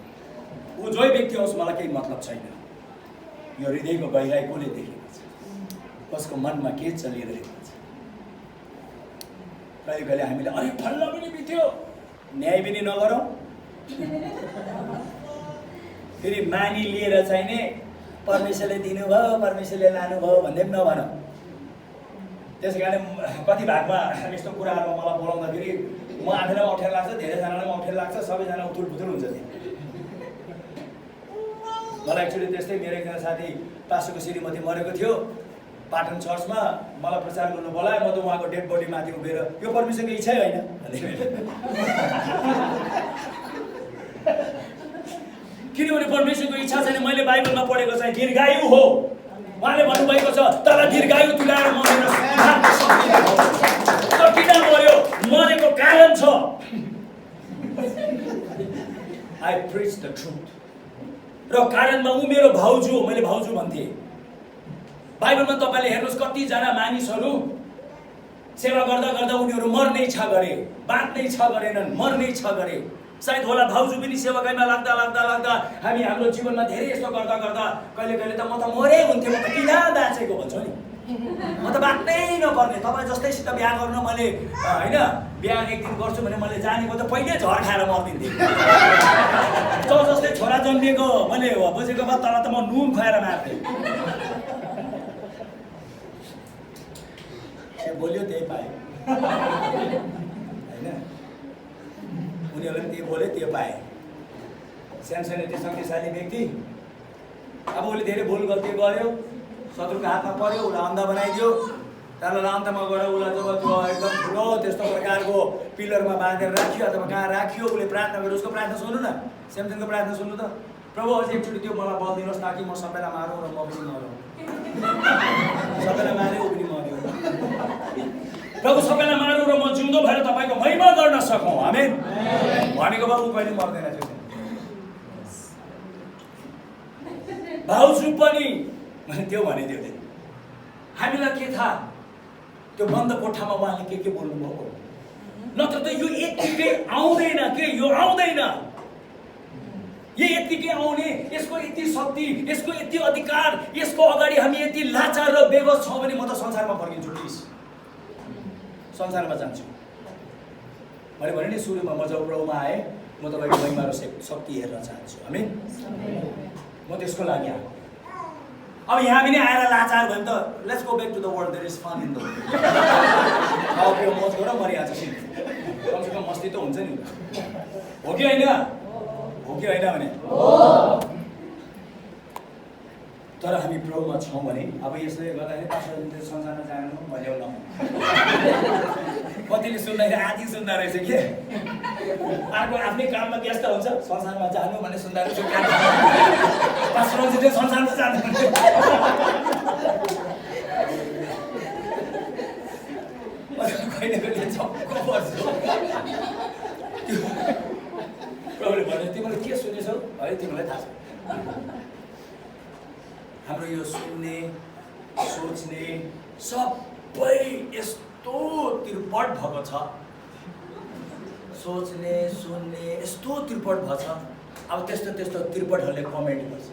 ऊ जोइ व्यक्ति होस्, मलाई केही मतलब छैन। यो हृदयको गहिराई कसले देखेको छ, कसको मनमा के चलिरहेको छ। कहिले कहिले हामीले अरे फल्ला पनि बित्यो, न्याय पनि नगरौँ, फेरि मानी लिएर चाहिने परमेश्वरले दिनुभयो, परमेश्वरले लानुभयो भन्दै पनि नभनौँ। त्यसै कारण कति भागमा यस्तो कुराहरूमा मलाई बोलाउँदाखेरि म आफैलाई अप्ठ्यारो लाग्छ, धेरैजनालाई पनि अप्ठ्यारो लाग्छ, सबैजना उथुल हुन्छ। मलाई एक्चुअली त्यस्तै मेरो एकजना साथी पास्टरको श्रीमती मरेको थियो, पाटन चर्चमा मलाई प्रचार गर्नु बोलायो। म त उहाँको डेड बडी माथि उभिएर यो परमेश्वरको इच्छै होइन किनभने परमेश्वरको इच्छा छैन। मैले बाइबलमा पढेको चाहिँ दीर्घायु हो, उहाँले भन्नुभएको छ तँलाई दीर्घायु तुल्याएर म मेरो किन मर्यो, मरेको कारण छ। I preach the truth. र कारणमा ऊ मेरो भाउजू हो, मैले भाउजू भन्थेँ। बाइबलमा तपाईँले हेर्नुहोस् कतिजना मानिसहरू सेवा गर्दा गर्दा उनीहरू मर्ने इच्छा गरे, बाँच्ने इच्छा गरेनन्, मर्ने इच्छा गरे। सायद होला भाउजू पनि सेवाकाईमा लाग्दा हामी हाम्रो जीवनमा धेरै यस्तो गर्दा गर्दा कहिले कहिले त म त मरे हुन्थेँ, म त किन बाँचेको भन्छु नि, म त बाँच्नै नपर्ने। तपाईँ जस्तैसित बिहा गर्न मैले होइन, बिहा एक दिन गर्छु भने मैले जानेको त पहिल्यै झर खाएर मर्दिन्थेँ। जस्तै छोरा जन्मिएको मैले बुझेको भए तर त म नुन खुवाएर मार्थेँ। बोल्यो त्यही पाएँ होइन, उनीहरूले पनि त्यही बोल्यो त्यो पाएँ। सानसानो शक्तिशाली व्यक्ति अब उसले धेरै भुल गल्ती गर्यो, शत्रुको हातमा पर्यो, उसलाई अन्धा बनाइदियो। त्यहाँबाट अन्तमा गएर उसलाई जब त्यो एकदम ठुलो त्यस्तो प्रकारको पिलरमा बाँधेर राखियो अथवा कहाँ राखियो, उसले प्रार्थना गर्यो। उसको प्रार्थना सुन्नु न, स्यामसनको प्रार्थना सुन्नु त। प्रभु अझै एकचोटि त्यो मलाई बल दिनुहोस् ताकि म सबैलाई मारौँ र म पनि मरौँ। सबैलाई माऱ्यो, ऊ पनि मऱ्यो। प्रभु सबैलाई मारौँ र म जिउँदो भएर तपाईँको महिमा गर्न सकौँ। आमेन भनेको भए ऊ कहिले मर्दैन थियो। भाउजू पनि त्यो भनिदियो। हामीलाई के थाहा त्यो बन्द कोठामा उहाँले के बोल्नुभयो। नत्र त यो यत्तिकै आउँदैन के, यो आउँदैन। यो यत्तिकै आउने, यसको यति शक्ति, यसको यति अधिकार, यसको अगाडि हामी यति लाचार र बेबस छौँ भने म त संसारमा फर्किन्छु। प्लिज संसारमा जान्छु। मैले भने नि सुरुमा म जब प्रभुमा आएँ, म तपाईँको महिमा र शक्ति हेर्न चाहन्छु। आमेन। म त्यसको लागि आएको। अब यहाँ पनि आएर लाचार भयो त let's go back to the world, there is fun in the world. अब यो मोज गर मरिहाल्छ सिन, कमसेकम मस्ती त हुन्छ नि। हो कि होइन? हो कि होइन भने तर हामी प्रभुमा छौँ भने अब यसले गर्दाखेरि पास्टरले संसारमा जानु भन्यो न। कतिले सुन्दाखेरि आदि सुन्दा रहेछ के, अर्को आफ्नै काममा व्यस्त हुन्छ। संसारमा जानु भने सुन्दा रहेछ, पास्टरले संसारमा जानु कहिले कहिले छक्क पर्छु। प्रभुले भन्यो तिमीले के सुनेछौ है, तिमीलाई थाहा छ। हाम्रो यो सुन्ने सोच्ने सबै यस्तो त्रिपट भएको छ। सोच्ने सुन्ने यस्तो त्रिपट भएको छ। अब त्यस्तो त्यस्तो त्रिपटहरूले कमेन्ट गर्छ।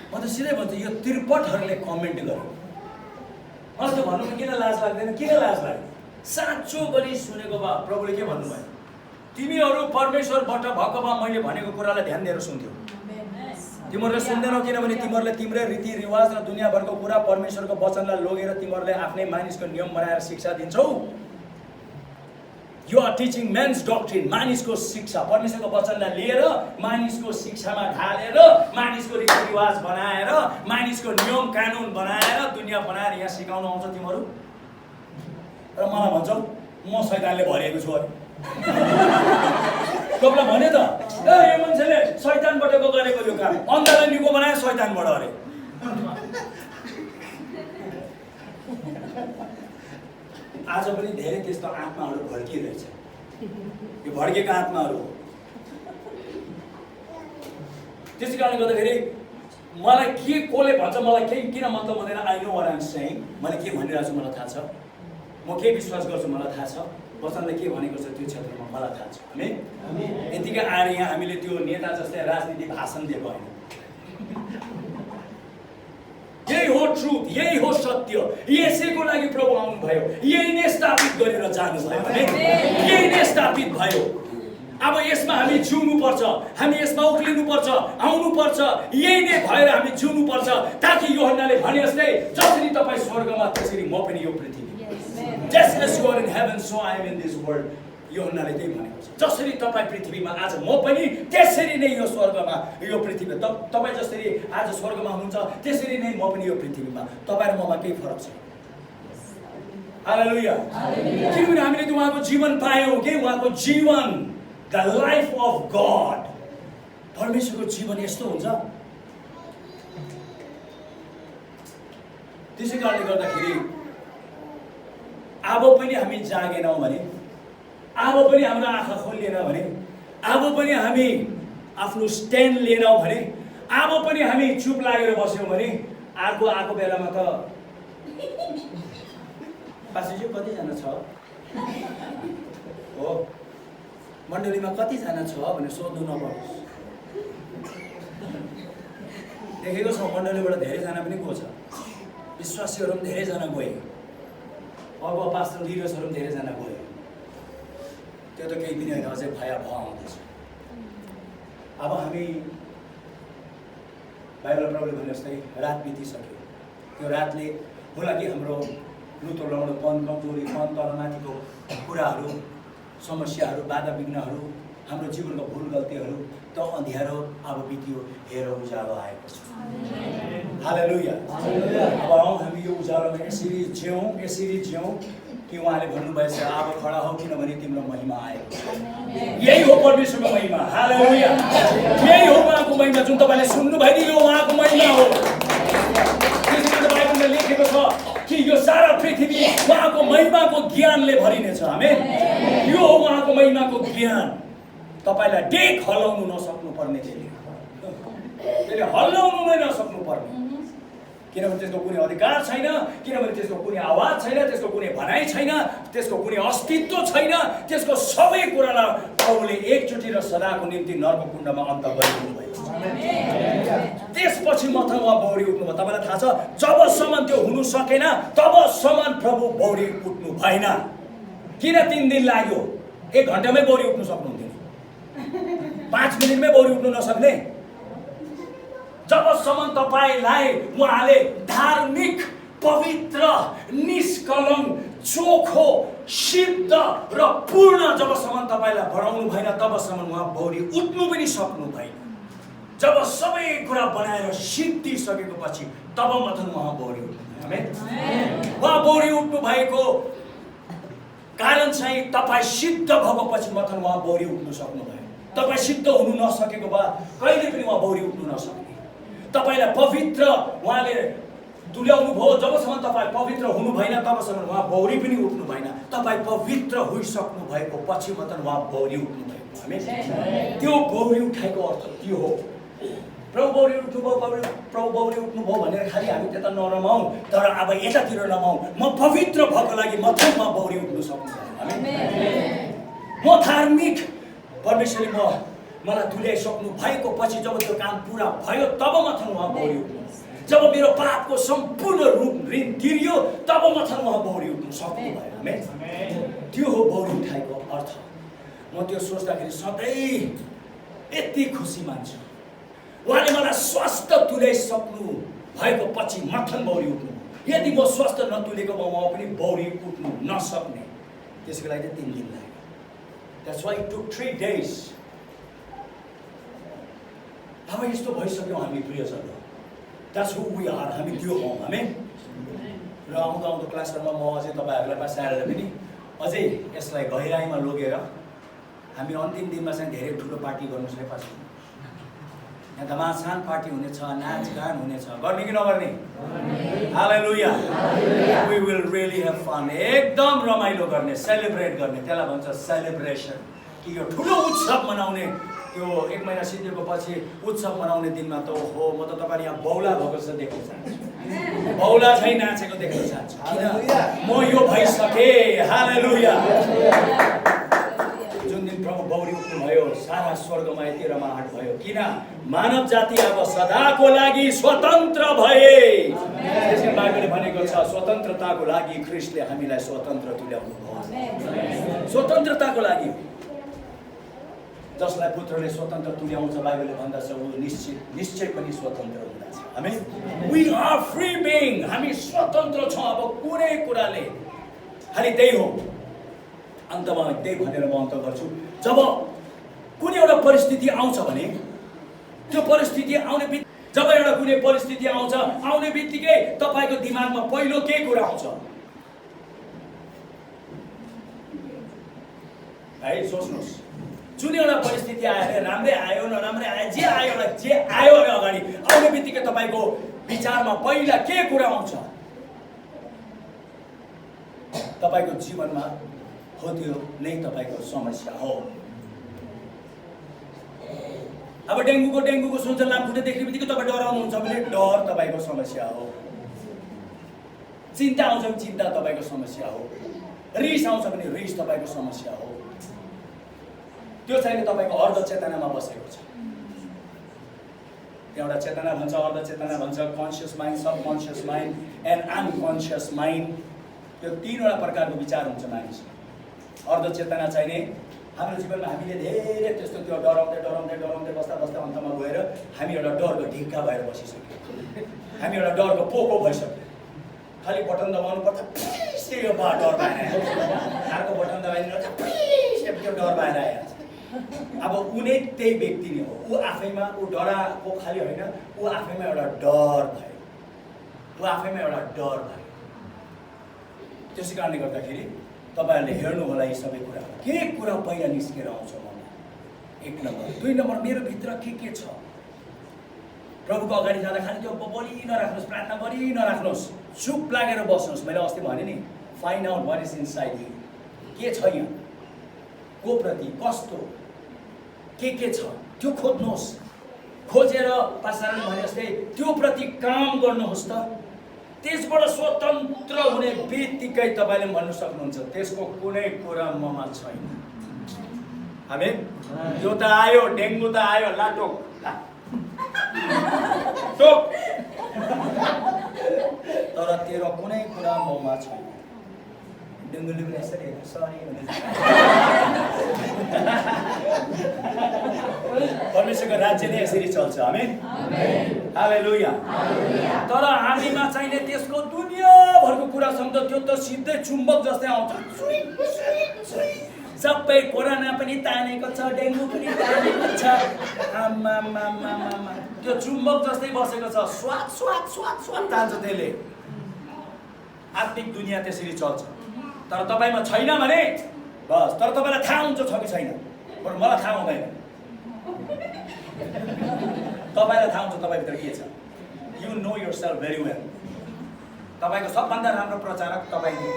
म त सिधै भन्छु यो त्रिपटहरूले कमेन्ट गर्यो। मलाई त भन्नुमा किन लाज लाग्दैन? किन लाज लाग्दैन? साँचो गरी सुनेको भए प्रभुले के भन्नुभयो? तिमीहरू परमेश्वरबाट भएको भए मैले भनेको कुरालाई ध्यान दिएर सुन्थ्यौ। तिमीहरूले सुन्दैनौ किनभने तिमीहरूले तिम्रै रीतिरिवाज र दुनियाँभरको कुरा परमेश्वरको वचनलाई लगेर तिमीहरूले आफ्नै मानिसको नियम बनाएर शिक्षा दिन्छौ। You are teaching men's doctrine, मानिसको शिक्षा। परमेश्वरको वचनलाई लिएर मानिसको शिक्षामा ढालेर मानिसको रीतिरिवाज बनाएर मानिसको नियम कानुन बनाएर दुनियाँ बनाएर यहाँ सिकाउनु आउँछ तिमीहरू। र मलाई भन्छौ म शैतानले भरिएको छु अरे। तपाईँलाई भन्यो त यो मान्छेले शैतानबाट गरेको यो काम, अन्धालाई निको बनायो शैतानबाट अरे। आज पनि धेरै त्यस्तो आत्माहरू भड्किरहेछ। यो भड्केका आत्माहरू हो। त्यसै कारणले गर्दाखेरि मलाई के कसले भन्छ मलाई केही किन मतलब हुँदैन। I know what I am saying. मैले के भनिरहेको छु मलाई थाहा छ। म के विश्वास गर्छु मलाई थाहा छ। वचनले के भनेको छ त्यो क्षेत्रमा मलाई थाहा छ। हामी यतिकै आएर यहाँ हामीले त्यो नेता जस्तै राजनीति भाषण दिएको होइन। यही हो ट्रुथ, यही हो सत्य। यसैको लागि प्रभु आउनुभयो। यही नै स्थापित गरेर जानुभयो। यही नै स्थापित भयो। अब यसमा हामी जिउनुपर्छ, हामी यसमा उक्लिनुपर्छ, आउनुपर्छ। यही नै भएर हामी जिउनुपर्छ ताकि यूहन्नाले भने जस्तै जसरी तपाईँ स्वर्गमा त्यसरी म पनि यो पृथ्वी। Just as you are in heaven, so I am in this world. यूहन्नाले त्यही भनेको छ। जसरी तपाईँ पृथ्वीमा आज म पनि त्यसरी नै यो स्वर्गमा यो पृथ्वीमा। तपाईँ जसरी आज स्वर्गमा हुनुहुन्छ त्यसरी नै म पनि यो पृथ्वीमा। तपाईँ र ममा केही फरक छैन। हालेलुया। किनभने हामीले त उहाँको जीवन पायौँ के, उहाँको जीवन, द लाइफ अफ गड। परमेश्वरको जीवन यस्तो हुन्छ। त्यसै कारणले गर्दाखेरि अब पनि हामी जागेनौँ भने, अब पनि हाम्रो आँखा खोलिएन भने, अब पनि हामी आफ्नो स्ट्यान्ड लिएनौँ भने, अब पनि हामी चुप लागेर बस्यौँ भने आएको बेलामा त पास्टरजी कतिजना छ हो, मण्डलीमा कतिजना छ भनेर सोध्नु नपर्नुहोस्। देखेको छ मण्डलीबाट धेरैजना पनि गएको छ। विश्वासीहरू पनि धेरैजना गए। अब पास्टर लिडर्सहरू पनि धेरैजना गए। त्यो त केही पनि होइन, अझै भयावह आउँदैछ। अब हामी बाइबल प्रभुले भने जस्तै रात बितिसक्यो। त्यो रातले होला कि हाम्रो लुतो लाउनुपन, कमजोरीपन, तलमाथिको कुराहरू, समस्याहरू, बाधा विघ्नहरू हाम्रो जीवनको भुल गल्तीहरू त अँध्यारो अब बित्यो, हेर उज्यालो आएको छ। हालेलुया। अब आउँ हामी यो उज्यालोमा यसरी जियौँ कि उहाँले भन्नुभएछ अब खडा हौ किनभने तिम्रो महिमा आएको छ। यही हो परमेश्वरको महिमा। हालेलुया। यही हो उहाँको महिमा जुन तपाईँले सुन्नुभयो नि, यो उहाँको महिमा हो। त्यसैले बाइबलमा लेखेको छ कि यो सारा पृथ्वी उहाँको महिमाको ज्ञानले भरिनेछ। आमेन। यो हो उहाँको महिमाको ज्ञान। तपाईँलाई डेक हल्लाउनु नसक्नु पर्ने त्यसले हल्लाउनु नै नसक्नु पर्ने, किनभने त्यसको कुनै अधिकार छैन, किनभने त्यसको कुनै आवाज छैन, त्यसको कुनै भनाइ छैन, त्यसको कुनै अस्तित्व छैन। त्यसको सबै कुरालाई प्रभुले एकचोटि र सदाको निम्ति नर्क कुण्डमा अन्त गरिदिनु भएको छ। त्यसपछि मात्र उहाँ बौरी उठ्नुभयो। तपाईँलाई थाहा छ, जबसम्म त्यो हुनु सकेन तबसम्म प्रभु बौरी उठ्नु भएन। किन 3 दिन लाग्यो? 1 घन्टामै बौरी उठ्नु सक्नुहुन्थ्यो, 5 मिनटमै बौरी उठ्नु नसक्ने? जबसम्म तपाईँलाई उहाँले धार्मिक, पवित्र, निष्कलङ्क, चोखो, सिद्ध र पूर्ण जबसम्म तपाईँलाई बनाउनु भएन तबसम्म उहाँ बौरी उठ्नु पनि सक्नु भएन। जब सबै कुरा बनाएर सिद्धिसकेको पछि तब मात्र उहाँ बौरी उठ्नु। आमेन। उहाँ बौरी उठ्नु भएको कारण चाहिँ तपाईँ सिद्ध भएको पछि मात्र उहाँ बौरी उठ्नु सक्नुभयो। तपाईँ सिद्ध हुनु नसकेको भए कहिले पनि उहाँ बौरी उठ्नु नसक्ने। तपाईँलाई पवित्र उहाँले तुल्याउनु भयो, जबसम्म तपाईँ पवित्र हुनु भएन तबसम्म उहाँ बौरी पनि उठ्नु भएन। तपाईँ पवित्र होइसक्नु भएको पछि मात्र उहाँ बौरी उठ्नु भएको। आमेन। त्यो बौरी उठाएको अर्थ त्यो हो। प्रभु बौरी उठ्नुभयो, प्रभु बौरी उठ्नुभयो भनेर खालि हामी त्यता नरमाउँ, तर अब यतातिर रमाउँ। म पवित्र भएको लागि मात्रै म बौरी उठ्नु सक्छु। आमेन। म धार्मिक, परमेश्वरले मलाई तुल्याइसक्नु भएको पछि जब त्यो काम पुरा भयो तब मात्र उहाँ बौरी उठ्नु। जब मेरो पापको सम्पूर्ण ऋण तिरियो तब मात्र उहाँ बौरी उठ्नु सक्नुभयो। आमेन। त्यो हो बौरी उठाएको अर्थ। म त्यो सोच्दाखेरि सधैँ यति खुसी मान्छु। उहाँले मलाई स्वास्थ्य तुल्याइसक्नु भएको पछि मात्र बौरी उठ्नु। यदि म स्वास्थ्य नतुलेको भए म पनि बौरी उठ्नु नसक्ने। त्यसको लागि 3 दिन लाग्यो। That's why it took 3 days. अब यस्तो भइसक्यौँ हामी प्रियजन। That's who we are. हामी त्यो हौँ। आमेन। र आउँदो क्लासहरूमा म अझै तपाईँहरूलाई बसाएर पनि अझै यसलाई गहिराइमा लगेर हामी अन्तिम दिनमा चाहिँ धेरै ठुलो पार्टी गर्नु छ। पछि यहाँ धमासान पार्टी हुनेछ, नाचगान हुनेछ। गर्ने कि नगर्ने? हालेलुया। We will really have fun. एकदम रमाइलो गर्ने, सेलिब्रेट गर्ने। त्यसलाई भन्छ सेलिब्रेसन। कि यो ठुलो उत्सव मनाउने, त्यो 1 महिना सिद्धिएको पछि उत्सव मनाउने दिनमा त हो म त तपाईँले यहाँ बौला भएको छ देख्न चाहन्छु। बौला चाहिँ नाचेको देख्न चाहन्छु। किन? म यो भइसकेँ। हालेलुया। जुन दिन प्रभु बौरी उठ्नुभयो सारा स्वर्गमा यति रमाहट भयो। किन? मानव जाति अब सदाको लागि स्वतन्त्र भए। त्यसै बाइबलले भनेको छ स्वतन्त्रताको लागि ख्रीष्टले हामीलाई स्वतन्त्र तुल्याउनु भयो। स्वतन्त्रताको लागि जसलाई पुत्रले स्वतन्त्र तुल्याउँछ बाइबलले भन्दछ ऊ निश्चय पनि स्वतन्त्र हुँदछ। हामी वी आर फ्री बिइङ। हामी स्वतन्त्र छौँ अब कुनै कुराले। खालि त्यही हो। अन्तमा त्यही भनेर म अन्त गर्छु। जब कुनै एउटा परिस्थिति आउँछ भने त्यो परिस्थिति जब एउटा कुनै परिस्थिति आउने बित्तिकै तपाईँको दिमागमा पहिलो के कुरा आउँछ? है सोच्नुहोस्। जुन एउटा परिस्थिति आयो अरे राम्रै आयो नराम्रै आयो जे आयो अरे अगाडि आउने बित्तिकै तपाईँको विचारमा पहिला के कुरा आउँछ? तपाईँको जीवनमा हो त्यो नै तपाईँको समस्या हो। अब डेङ्गुको सुन्छ लामखुट्टे देख्ने बित्तिकै तपाईँ डराउनुहुन्छ भने डर तपाईँको समस्या हो। चिन्ता आउँछ भने चिन्ता तपाईँको समस्या हो। रिस आउँछ भने रिस तपाईँको समस्या हो। त्यो चाहिँ तपाईँको अर्ध चेतनामा बसेको छ। एउटा चेतना भन्छ, अर्ध चेतना भन्छ, conscious mind, sub conscious mind and unconscious mind. यो 3वटा प्रकारको विचार हुन्छ मानिसमा। अर्ध चेतना चाहिने हाम्रो जीवनमा हामीले धेरै त्यस्तो त्यो डराउँदै बस्दा अन्तमा गएर हामी एउटा डरको ढिक्का भएर बसिसक्यौँ। हामी एउटा डरको पोको भइसक्यो। खालि बटन दबाउनु पर्छ यो डर बाहिर आयो। अर्को बटन दबाइदिनु पर्छ त्यो डर बाहिर आइहाल्छ। अब ऊ नै त्यही व्यक्ति नै हो। ऊ आफैमा ऊ डराको खालि होइन, ऊ आफैमा एउटा डर भयो, ऊ आफैमा एउटा डर भयो। त्यसै कारणले गर्दाखेरि तपाईँहरूले हेर्नु होला यी सबै कुराहरू, के कुरा पहिला निस्केर आउँछ ममा। 1 नम्बर। 2 नम्बर, मेरो भित्र के छ। प्रभुको अगाडि जाँदा खालि त्यो बोली नराख्नुहोस्, प्रार्थना गरी नराख्नुहोस्, चुप लागेर बस्नुहोस्। मैले अस्ति भने नि, find out what is inside you. के छ यहाँ, को प्रति कस्तो के छ त्यो खोज्नुहोस्। खोजेर पास्टरले भने जस्तै त्यो प्रति काम गर्नुहोस् त। त्यसबाट स्वतन्त्र हुने बित्तिकै तपाईँले भन्नु सक्नुहुन्छ त्यसको कुनै कुरा ममा छैन। आमेन। यो त आयो, डेङ्गु त आयो, लाटोक टोक, तर तेरो कुनै कुरा ममा छैन। डेङ्गुले पनि यसरी सरी भने परमेश्वरको राज्य नै यसरी चल्छ। आमेन। हालेलुया। तर हामीमा चाहिने त्यसको दुनियाँभरको कुरा सम्झ, त्यो त सिधै चुम्बक जस्तै आउँछ। सबै कोरोना पनि तानेको छ, डेङ्गु पनि तानेको छ, आमामामामा त्यो चुम्बक जस्तै बसेको छ। स्वाद स्वाद स्वाद स्वाद तान्छ त्यसले। आत्मिक दुनियाँ त्यसरी चल्छ। तर तपाईँमा छैन भने बस। तर तपाईँलाई थाहा हुन्छ छ कि छैन, बरु मलाई थाहा हुँदैन। तपाईँलाई थाहा हुन्छ तपाईँभित्र के छ। You know your self very well. तपाईँको सबभन्दा राम्रो प्रचारक तपाईँ हो।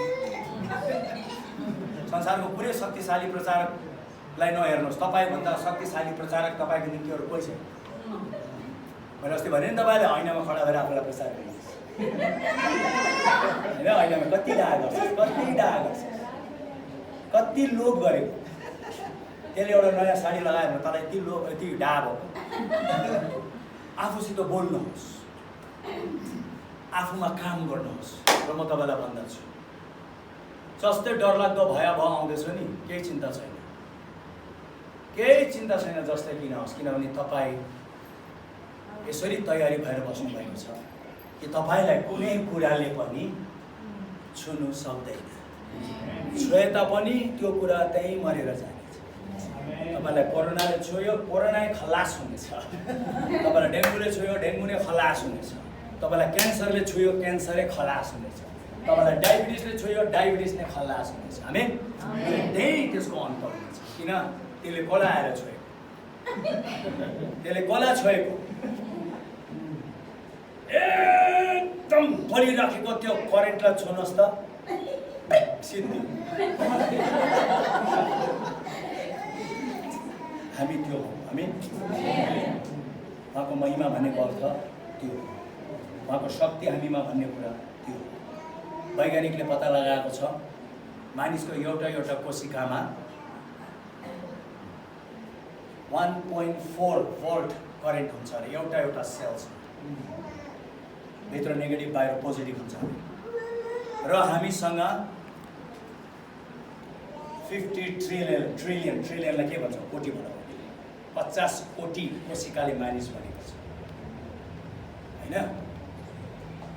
संसारको पुरै शक्तिशाली प्रचारकलाई नहेर्नुहोस्, तपाईँभन्दा शक्तिशाली प्रचारक तपाईँको निम्ति अरू कोही छैन। मैले अस्ति भने नि तपाईँले ऐनामा खडा भएर आफूलाई प्रचार गर्नुहोस् होइन। ऐनामा कति डाहा गर्छ, कति डाहा गर्छ, कति लोभ गरेको। त्यसले एउटा नयाँ साडी लगायो भने तँलाई यति लोभ, यति डाहा भयो। आफूसित बोल्नुहोस्, आफूमा काम गर्नुहोस्। र म तपाईँलाई भन्दछु, जस्तै डरलाग्दो भयावह आउँदैछ नि, केही चिन्ता छैन, केही चिन्ता छैन। जस्तै किन होस्, किनभने तपाईँ यसरी तयारी भएर बस्नुभएको छ कि तपाईँलाई कुनै कुराले पनि छुनु सक्दैन। छोए तापनि त्यो कुरा त्यहीँ मरेर जानेछ। तपाईँलाई कोरोनाले छोयो, कोरोनै खलास हुनेछ। तपाईँलाई डेङ्गुले छोयो, डेङ्गु नै खलास हुनेछ। तपाईँलाई क्यान्सरले छोयो, क्यान्सरै खलास हुनेछ। तपाईँलाई डायबिटिसले छोयो, डायबिटिस नै खलास हुनेछ। आमेन। त्यही त्यसको अन्त हुनेछ। किन? त्यसले गला आएर छोएको, त्यसले गला छोएको। एकदम बलिराखेको त्यो करेन्टलाई छोड्नुहोस् त, सिद्धि। हामी त्यो हौँ। आमेन। उहाँको महिमा भनेको अर्थ त्यो, उहाँको शक्ति हामीमा भन्ने कुरा त्यो। वैज्ञानिकले पत्ता लगाएको छ मानिसको एउटा कोशिकामा 1.4 भोल्ट करेन्ट हुन्छ अरे एउटा सेल्स भित्र, नेगेटिभ बाहिर पोजिटिभ हुन्छ। र हामीसँग 50 ट्रिलियनलाई के भन्छ, कोटी भनौँ, 50 कोटी कोशिकाले मानिस बनेको छ होइन।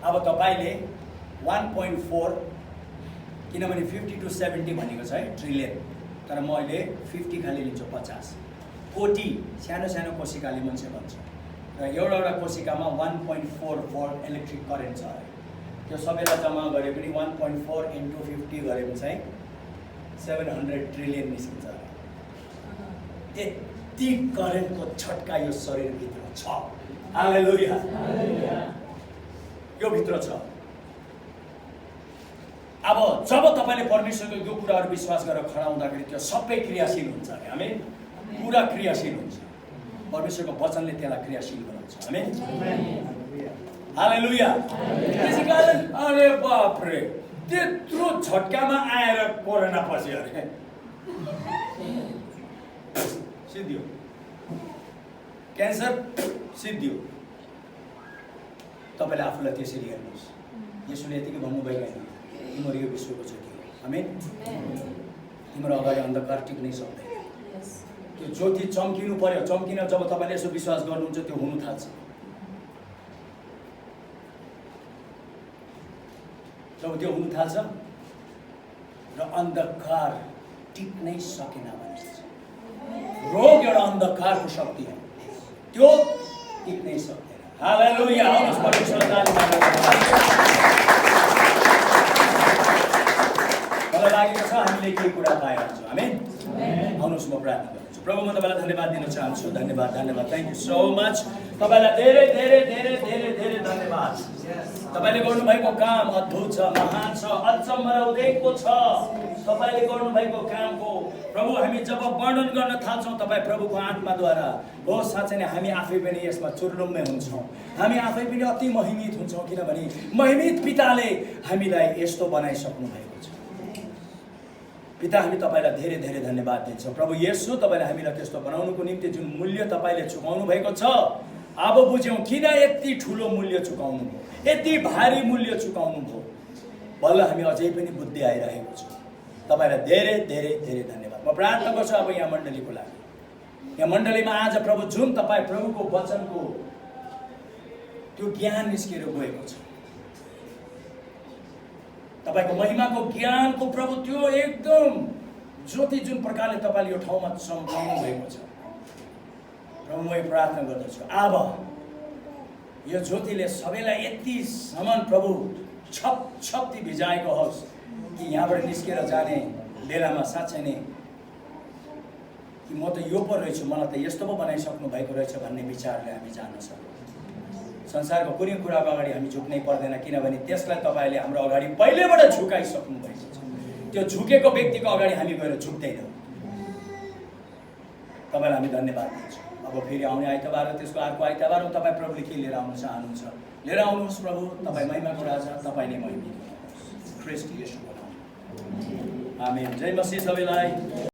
अब तपाईँले 1.4, किनभने 50 to 70 भनेको छ है ट्रिलियन, तर म अहिले 50 खालि लिन्छु। 50 कोटी सानो सानो कोशिकाले मान्छे भन्छ। र एउटा कोशिकामा 1.4 भोल्ट इलेक्ट्रिक करेन्ट छ अरे। त्यो सबैलाई जम्मा गरे पनि 1.4 into 50 गरे पनि चाहिँ 700 ट्रिलियन निस्किन्छ अरे। त्यति करेन्टको छट्का यो शरीरभित्र छ। हालेलुया। यो भित्र छ। अब जब तपाईँले परमेश्वरको यो कुराहरू विश्वास गरेर खडा हुँदाखेरि त्यो सबै क्रियाशील हुन्छ अरे। आमेन। पुरा क्रियाशील हुन्छ। परमेश्वरको वचनले त्यसलाई क्रियाशील बनाउँछ। आमेन। हालेलुया। त्यसै कारण अरे बापरे, त्यत्रो झट्कामा आएर कोरोना पछि अरे सिद्धियो, क्यान्सर सिद्धियो। तपाईँले आफूलाई त्यसरी हेर्नुहोस्। यसोले यतिकै भन्नुभएको होइन, तिम्रो यो विश्वको ज्योति हो। आमेन। तिम्रो अगाडि अन्धकार टिक्नै सक्दैन। त्यो ज्योति चम्किनु पर्यो। चम्किन जब तपाईँले यसो विश्वास गर्नुहुन्छ त्यो हुनु थाल्छ। जब त्यो हुनु थाल्छ र अन्धकार टिक्नै सकेन भने रोग एउटा अन्धकारको शक्ति हो, त्यो टिक्नै सक्दैन। हालेलुया, आउनुहोस् परमेश्वरलाई ताली मलाई लागेको छ हामीले केही कुरा पाइहाल्छौँ। आमेन। आउनुहोस् म प्रार्थना गर्छु। प्रभु, म तपाईँलाई धन्यवाद दिन चाहन्छु। धन्यवाद, धन्यवाद, थ्याङ्क यू सो मच। तपाईँलाई धेरै धेरै धेरै धेरै धेरै धन्यवाद। तपाईँले गर्नुभएको काम अद्भुत छ, महान छ, अचम्म र उदेकको छ। तपाईँले गर्नुभएको कामको प्रभु हामी जब वर्णन गर्न थाल्छौँ तपाईँ प्रभुको आत्माद्वारा, हो साँच्चै नै हामी आफै पनि यसमा चुर्लुम्मे हुन्छौँ। हामी आफै पनि अति महिमित हुन्छौँ, किनभने महिमित पिताले हामीलाई यस्तो बनाइसक्नु भएको छ। पिता, हामी तपाईँलाई धेरै धेरै धन्यवाद दिन्छौँ। प्रभु येशू, तपाईँले हामीलाई त्यस्तो बनाउनुको निम्ति जुन मूल्य तपाईँले चुकाउनु भएको छ, अब बुझ्यौँ किन यति ठुलो मूल्य चुकाउनु भयो, यति भारी मूल्य चुकाउनु भयो। बल्ल हामी अझै पनि बुद्धि आइरहेको छ। तपाईँलाई धेरै धेरै धेरै धन्यवाद। म प्रार्थना गर्छु अब यहाँ मण्डलीको लागि, यहाँ मण्डलीमा आज प्रभु जुन तपाईँ प्रभुको वचनको त्यो ज्ञान निस्केर गएको छ, तपाईँको महिमाको ज्ञानको प्रभु त्यो एकदम ज्योति जुन प्रकारले तपाईँले यो ठाउँमा सम्झाउनु भएको छ, प्रभु म यो प्रार्थना गर्दछु अब यो ज्योतिले सबैलाई यतिसम्म प्रभु छप छप्ती भिजाएको होस् कि यहाँबाट निस्केर जाने बेलामा साँच्चै नै कि म त यो पो रहेछु, मलाई त यस्तो पो बनाइसक्नु भएको रहेछ भन्ने विचारले हामी जान सक्छौँ। संसारको कुनै कुराको अगाडि हामी झुक्नै पर्दैन, किनभने त्यसलाई तपाईँले हाम्रो अगाडि पहिलेबाट झुकाइसक्नु भएको छ। त्यो झुकेको व्यक्तिको अगाडि हामी गएर झुक्दैनौँ। तपाईँलाई हामी धन्यवाद दिन्छौँ। अब फेरि आउने आइतबार र त्यसको अर्को आइतबारमा तपाईँ प्रभुले के लिएर आउनु चाहनुहुन्छ, लिएर आउनुहोस् प्रभु। तपाईँ महिमाको राजा, तपाईँ नै महिमा ख्रीष्ट येशूको नाममा। आमेन। जय मसीह सबैलाई।